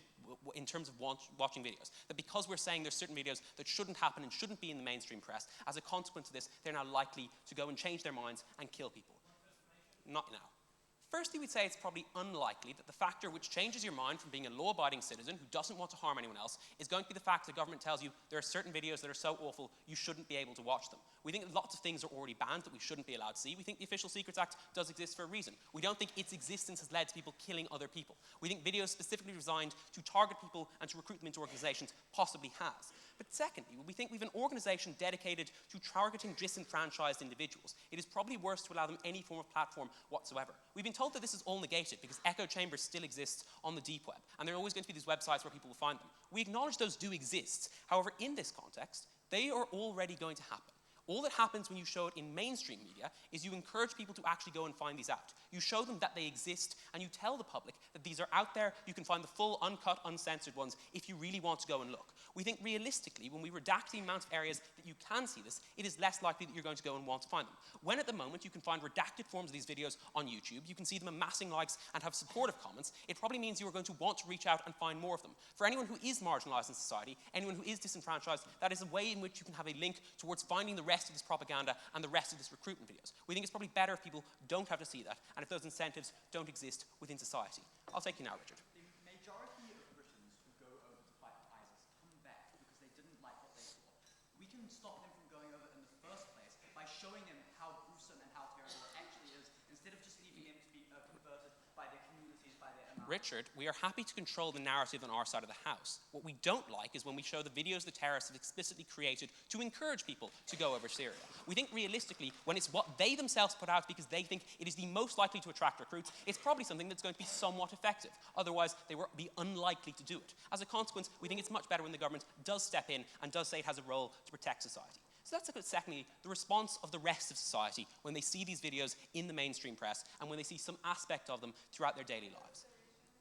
in terms of watching videos. That because we're saying there's certain videos that shouldn't happen and shouldn't be in the mainstream press, as a consequence of this, they're now likely to go and change their minds and kill people. Not now. Firstly, we'd say it's probably unlikely that the factor which changes your mind from being a law-abiding citizen who doesn't want to harm anyone else is going to be the fact that the government tells you there are certain videos that are so awful you shouldn't be able to watch them. We think that lots of things are already banned that we shouldn't be allowed to see. We think the Official Secrets Act does exist for a reason. We don't think its existence has led to people killing other people. We think videos specifically designed to target people and to recruit them into organizations possibly has. But secondly, we think we have an organization dedicated to targeting disenfranchised individuals. It is probably worse to allow them any form of platform whatsoever. We've been told that this is all negated because echo chambers still exist on the deep web, and there are always going to be these websites where people will find them. We acknowledge those do exist. However, in this context, they are already going to happen. All that happens when you show it in mainstream media is you encourage people to actually go and find these out. You show them that they exist, and you tell the public that these are out there. You can find the full, uncut, uncensored ones if you really want to go and look. We think realistically, when we redact the amount of areas that you can see this, it is less likely that you're going to go and want to find them. When at the moment you can find redacted forms of these videos on YouTube, you can see them amassing likes and have supportive comments, it probably means you are going to want to reach out and find more of them. For anyone who is marginalized in society, anyone who is disenfranchised, that is a way in which you can have a link towards finding the rest of this propaganda and the rest of this recruitment videos. We think it's probably better if people don't have to see that, and if those incentives don't exist within society. I'll take you now, Richard. The majority of Britons who go over to fight ISIS come back because they didn't like what they saw. We can stop them from going over in the first place by showing them how gruesome and how terrible it actually is, instead of just leaving them to be converted by their communities, by their Richard, we are happy to control the narrative on our side of the house. What we don't like is when we show the videos the terrorists have explicitly created to encourage people to go over Syria. We think realistically, when it's what they themselves put out because they think it is the most likely to attract recruits, it's probably something that's going to be somewhat effective. Otherwise, they will be unlikely to do it. As a consequence, we think it's much better when the government does step in and does say it has a role to protect society. So that's secondly, the response of the rest of society when they see these videos in the mainstream press and when they see some aspect of them throughout their daily lives.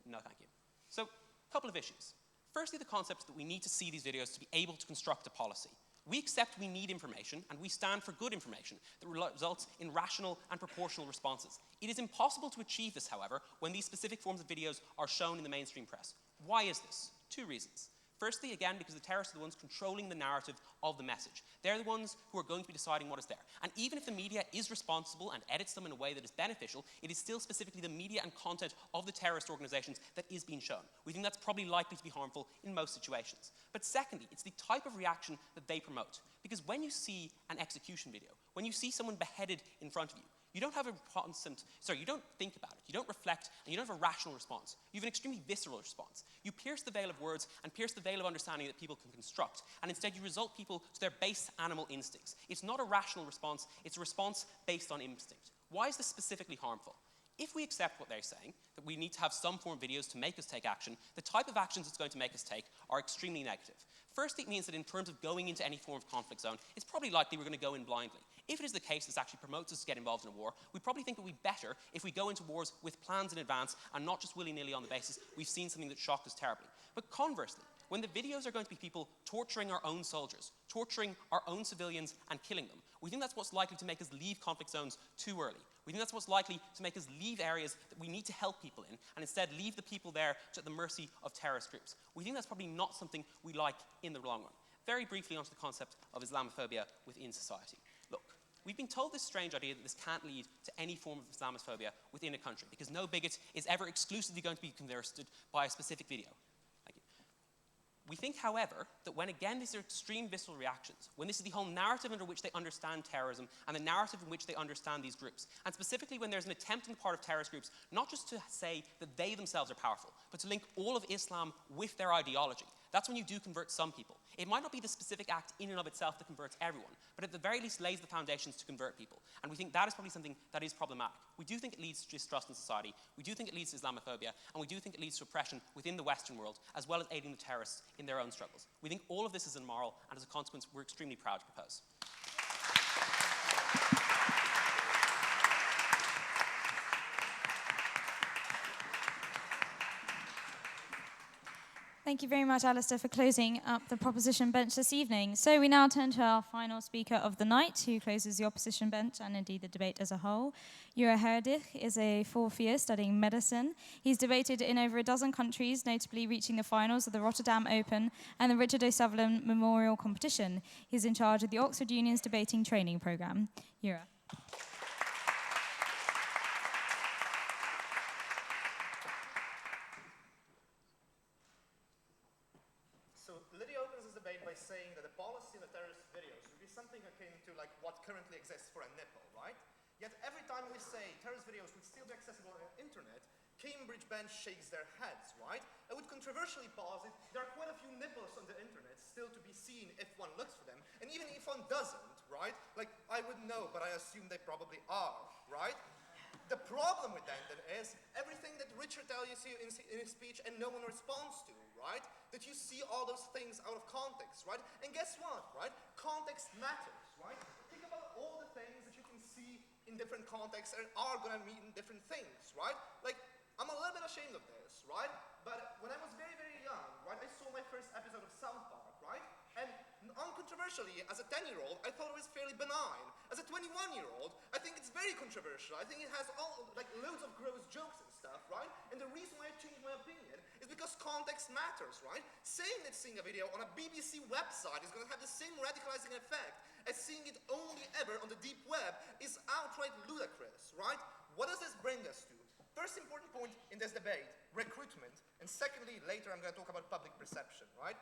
No, thank you. So, a couple of issues. Firstly, the concept that we need to see these videos to be able to construct a policy. We accept we need information, and we stand for good information that results in rational and proportional responses. It is impossible to achieve this, however, when these specific forms of videos are shown in the mainstream press. Why is this? Two reasons. Firstly, again, because the terrorists are the ones controlling the narrative of the message. They're the ones who are going to be deciding what is there. And even if the media is responsible and edits them in a way that is beneficial, it is still specifically the media and content of the terrorist organizations that is being shown. We think that's probably likely to be harmful in most situations. But secondly, it's the type of reaction that they promote. Because when you see an execution video, when you see someone beheaded in front of you, you don't have a you don't think about it, you don't reflect, and you don't have a rational response. You have an extremely visceral response. You pierce the veil of words and pierce the veil of understanding that people can construct, and instead you result people to their base animal instincts. It's not a rational response, it's a response based on instinct. Why is this specifically harmful? If we accept what they're saying, that we need to have some form of videos to make us take action, the type of actions it's going to make us take are extremely negative. First, it means that in terms of going into any form of conflict zone, it's probably likely we're going to go in blindly. If it is the case this actually promotes us to get involved in a war, we probably think it would be better if we go into wars with plans in advance and not just willy-nilly on the basis we've seen something that shocked us terribly. But conversely, when the videos are going to be people torturing our own soldiers, torturing our own civilians and killing them, we think that's what's likely to make us leave conflict zones too early. We think that's what's likely to make us leave areas that we need to help people in and instead leave the people there to the mercy of terrorist groups. We think that's probably not something we like in the long run. Very briefly onto the concept of Islamophobia within society. Look, we've been told this strange idea that this can't lead to any form of Islamophobia within a country because no bigot is ever exclusively going to be converted by a specific video. We think, however, that when again these are extreme visceral reactions, when this is the whole narrative under which they understand terrorism and the narrative in which they understand these groups, and specifically when there's an attempt on the part of terrorist groups not just to say that they themselves are powerful, but to link all of Islam with their ideology, that's when you do convert some people. It might not be the specific act in and of itself that converts everyone, but at the very least lays the foundations to convert people. And we think that is probably something that is problematic. We do think it leads to distrust in society, we do think it leads to Islamophobia, and we do think it leads to oppression within the Western world, as well as aiding the terrorists in their own struggles. We think all of this is immoral, and as a consequence, we're extremely proud to propose. Thank you very much, Alistair, for closing up the proposition bench this evening. So we now turn to our final speaker of the night, who closes the opposition bench and indeed the debate as a whole. Jura Herdich is a fourth year studying medicine. He's debated in over a dozen countries, notably reaching the finals of the Rotterdam Open and the Richard O'Sullivan Memorial Competition. He's in charge of the Oxford Union's debating training programme. Jura. Saying that the policy of the terrorist videos would be something akin to like what currently exists for a nipple, right? Yet every time we say terrorist videos would still be accessible on the internet, Cambridge bench shakes their heads, right? I would controversially posit there are quite a few nipples on the internet still to be seen if one looks for them, and even if one doesn't, right? Like, I wouldn't know, but I assume they probably are, right? The problem with that then is everything that Richard tells you in his speech and no one responds to, right? That you see all those things out of context, right? And guess what, right? Context matters, right? Think about all the things that you can see in different contexts and are going to mean different things, right? Like, I'm a little bit ashamed of this, right? But when I was very, very young, right, I saw my first episode of South Park, right? And uncontroversially, as a 10-year-old, I thought it was fairly benign. As a 21-year-old, I think it's very controversial. I think it has loads of gross jokes and stuff, right? And the reason why I changed my opinion is because context matters, right? Saying that seeing a video on a BBC website is going to have the same radicalizing effect as seeing it only ever on the deep web is outright ludicrous, right? What does this bring us to? First important point in this debate, recruitment. And secondly, later I'm going to talk about public perception, right?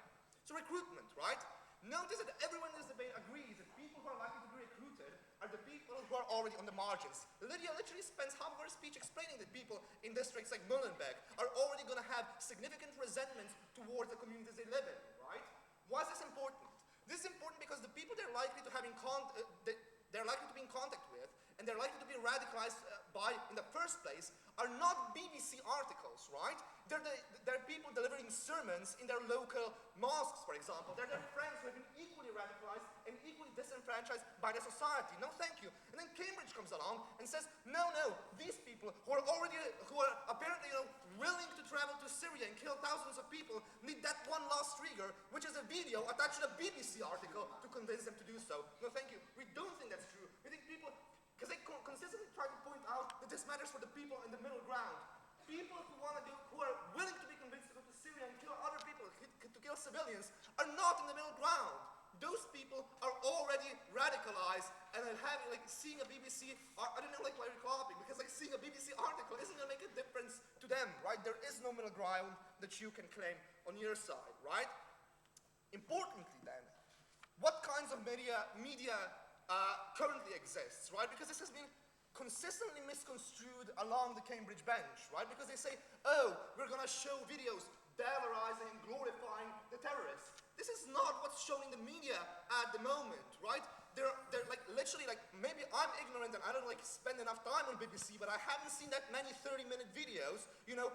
So recruitment, right? Notice that everyone in this debate agrees that people who are likely to be recruited are the people who are already on the margins. Lydia literally spends half of her speech explaining that people in districts like Molenbeek are already going to have significant resentment towards the communities they live in, right? Why is this important? This is important because the people they're likely to be in contact with and they're likely to be radicalized by in the first place are not BBC articles, right? They're people delivering sermons in their local mosques, for example. They're their friends who have been equally radicalized and equally disenfranchised by the society. No, thank you. And then Cambridge comes along and says, no, these people who are apparently willing to travel to Syria and kill thousands of people need that one last trigger, which is a video attached to a BBC article to convince them to do so. No, thank you. We don't think that's true. We think people, because they consistently try to point out that this matters for the people in the middle ground. People who are willing to be convinced to go to Syria and kill other people, to kill civilians, are not in the middle ground. Those people are already radicalized and seeing a BBC, I don't know why you're clapping, because seeing a BBC article isn't going to make a difference to them, right? There is no middle ground that you can claim on your side, right? Importantly then, what kinds of media currently exists, right? Because this has been consistently misconstrued along the Cambridge bench, right? Because they say, oh, we're gonna show videos valorizing and glorifying the terrorists. This is not what's shown in the media at the moment, right? They're like literally like, maybe I'm ignorant and I don't like spend enough time on BBC, but I haven't seen that many 30-minute videos, you know,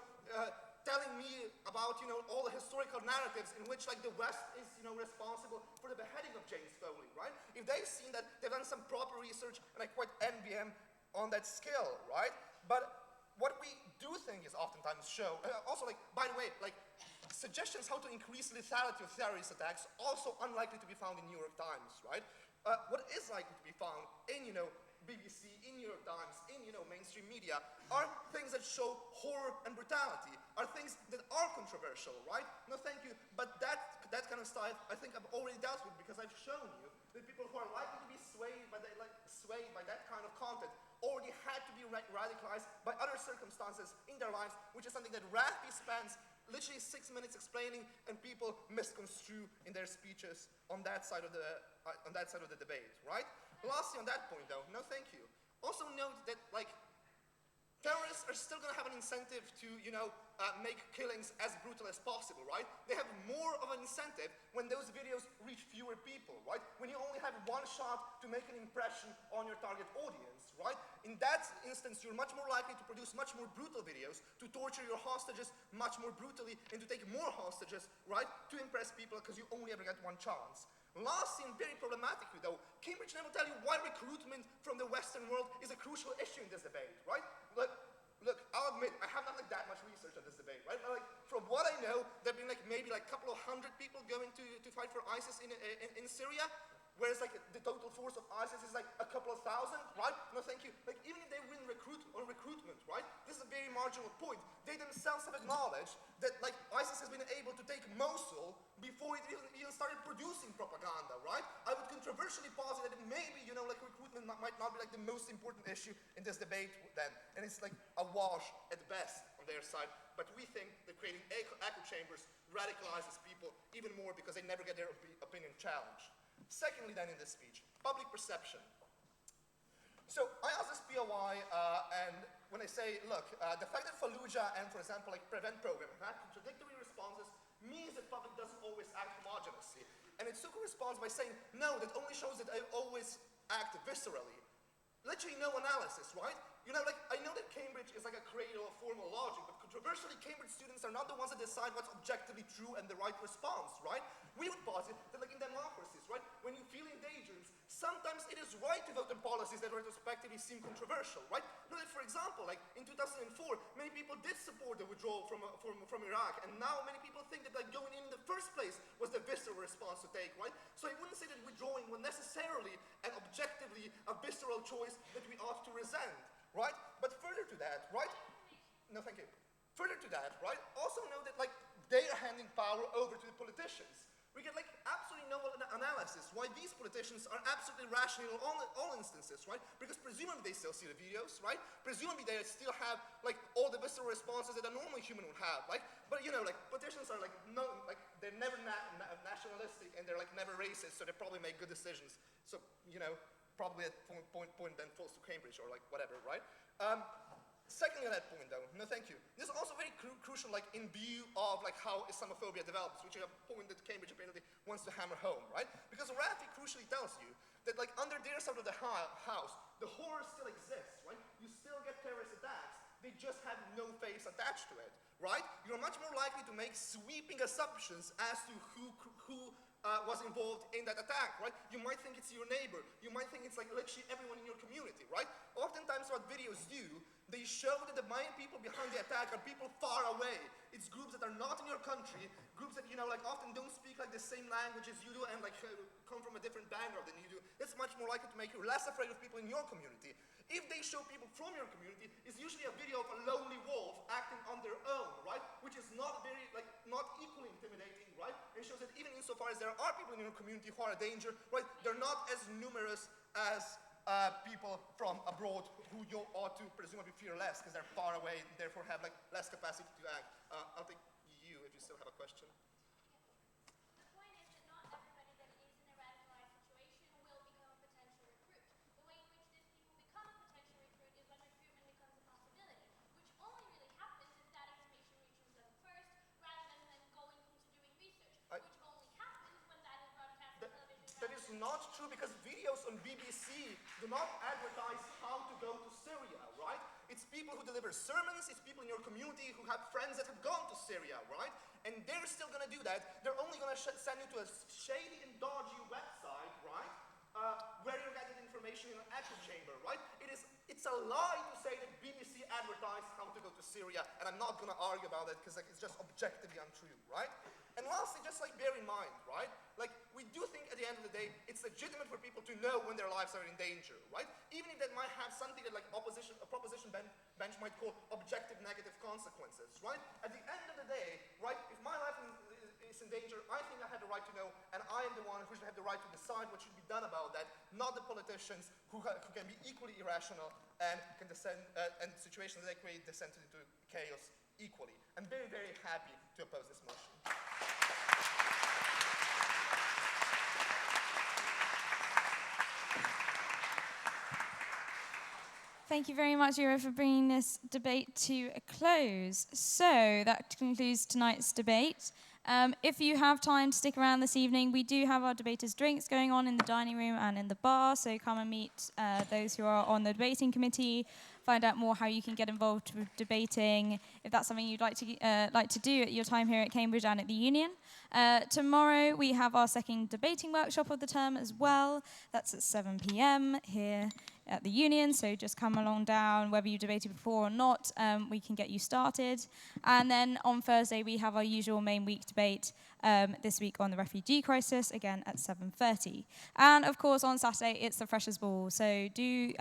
telling me about, you know, all the historical narratives in which like the West is, you know, responsible for the beheading of James Foley, right? If they've seen that, they've done some proper research, and I quite envy them on that skill, right? But what we do think is oftentimes show, also like, by the way, like suggestions how to increase lethality of terrorist attacks also unlikely to be found in New York Times, right? What is likely to be found in, you know, BBC, in New York Times, in, you know, mainstream media, are things that show horror and brutality, are things that are controversial, right? No, thank you, but that kind of stuff I think I've already dealt with because I've shown you that people who are likely to be swayed by that kind of content already had to be radicalized by other circumstances in their lives, which is something that Rafi spends literally 6 minutes explaining, and people misconstrue in their speeches on that side of the debate, right? Lastly, on that point, though, no, thank you. Also note that, like, terrorists are still going to have an incentive to, you know, make killings as brutal as possible, right? They have more of an incentive when those videos reach fewer people, right? When you only have one shot to make an impression on your target audience, right? In that instance, you're much more likely to produce much more brutal videos, to torture your hostages much more brutally, and to take more hostages, right? To impress people because you only ever get one chance. Lastly, and very problematically though, Cambridge never tell you why recruitment from the Western world is a crucial issue in this debate, right? Look, I'll admit, I have not like that much research on this debate, right? But like, from what I know, there have been like maybe like a couple of hundred people going to fight for ISIS in Syria, whereas like the total force of ISIS is like a couple of thousand, right? No, thank you. Like even if they win recruitment, right? This is a very marginal point. They themselves have acknowledged that like ISIS has been able to take Mosul before it even started producing propaganda, right? I would controversially posit that maybe, you know, like recruitment might not be like the most important issue in this debate then, and it's like a wash at best on their side. But we think that creating echo chambers radicalizes people even more because they never get their opinion challenged. Secondly then in this speech, public perception. So I asked this POI, and when I say, look, the fact that Fallujah and, for example, like Prevent program have contradictory responses means that public doesn't always act homogeneously. And Itsuko responds by saying, no, that only shows that I always act viscerally. Literally no analysis, right? You know, like, I know that Cambridge is like a cradle of formal logic, but controversially, Cambridge students are not the ones that decide what's objectively true and the right response, right? We would posit that, like in democracies, right, when you feel endangered, sometimes it is right to vote on policies that retrospectively seem controversial, right? You know, for example, like in 2004, many people did support the withdrawal from Iraq, and now many people think that like going in the first place was the visceral response to take, right? So I wouldn't say that withdrawing was necessarily and objectively a visceral choice that we ought to resent, right? But further to that, right? No, thank you. Further to that, right? Also know that like they are handing power over to the politicians. We get like absolutely no analysis why these politicians are absolutely rational in all instances, right? Because presumably they still see the videos, right? Presumably they still have like all the visceral responses that a normal human would have, like. But you know, like politicians are like they're never nationalistic and they're like never racist, so they probably make good decisions. So you know, probably at point then falls to Cambridge or like whatever, right? Secondly on that point though, no thank you. This is also very crucial like in view of like how Islamophobia develops, which is a point that Cambridge apparently wants to hammer home, right? Because Rafi crucially tells you that like under their side of the house, the horror still exists, right? You still get terrorist attacks, they just have no face attached to it, right? You're much more likely to make sweeping assumptions as to who was involved in that attack, right? You might think it's your neighbor. You might think it's like literally everyone in your community, right? Oftentimes what videos do, they show that the main people behind the attack are people far away. It's groups that are not in your country, groups that, you know, like often don't speak like the same language as you do and like come from a different background than you do. It's much more likely to make you less afraid of people in your community. If they show people from your community, it's usually a video of a lonely wolf acting on their own, right? Which is not very, like, not equally intimidating, right? It shows that even insofar as there are people in your community who are a danger, right? They're not as numerous as people from abroad who you ought to presumably fear less because they're far away and therefore have like less capacity to act. I'll take you if you still have a question. The point is that not everybody that is in a radicalized situation will become a potential recruit. The way in which these people become a potential recruit is not true because videos on BBC do not advertise how to go to Syria, right? It's people who deliver sermons, it's people in your community who have friends that have gone to Syria, right? And they're still going to do that. They're only going to send you to a shady and dodgy website, right? Where you get that information in an echo chamber, right? It's a lie to say that BBC advertised how to go to Syria, and I'm not going to argue about it because it's just objectively untrue, right? And lastly, just bear in mind, right? We do think at the end of the day, it's legitimate for people to know when their lives are in danger, right? Even if that might have something that a proposition bench might call objective negative consequences, right? At the end of the day, right, if my life is in danger, I think I have the right to know, and I am the one who should have the right to decide what should be done about that, not the politicians who can be equally irrational and can descend, and situations that they create descend into chaos equally. I'm very, very happy to oppose this motion. Thank you very much, Euro, for bringing this debate to a close. So that concludes tonight's debate. If you have time to stick around this evening, we do have our debaters' drinks going on in the dining room and in the bar, so come and meet those who are on the debating committee, find out more how you can get involved with debating, if that's something you'd like to do at your time here at Cambridge and at the Union. Tomorrow we have our second debating workshop of the term as well. That's at 7 p.m. here at the Union, so just come along down, whether you debated before or not, we can get you started. And then on Thursday we have our usual main week debate, this week on the refugee crisis, again at 7:30. And of course on Saturday it's the Freshers' Ball, so do,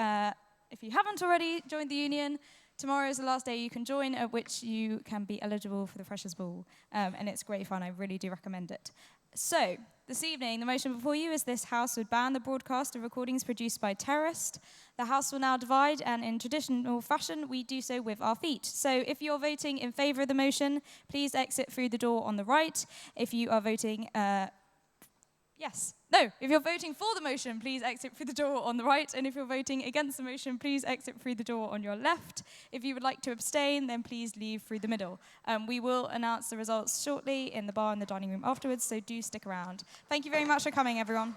if you haven't already joined the Union, tomorrow is the last day you can join, at which you can be eligible for the Freshers' Ball, and it's great fun, I really do recommend it. So, this evening, the motion before you is this House would ban the broadcast of recordings produced by terrorists. The House will now divide, and in traditional fashion, we do so with our feet. So, if you're voting in favour of the motion, please exit through the door on the right. If you are voting if you're voting for the motion, please exit through the door on the right, and if you're voting against the motion, please exit through the door on your left. If you would like to abstain, then please leave through the middle. We will announce the results shortly in the bar and the dining room afterwards, so do stick around. Thank you very much for coming, everyone.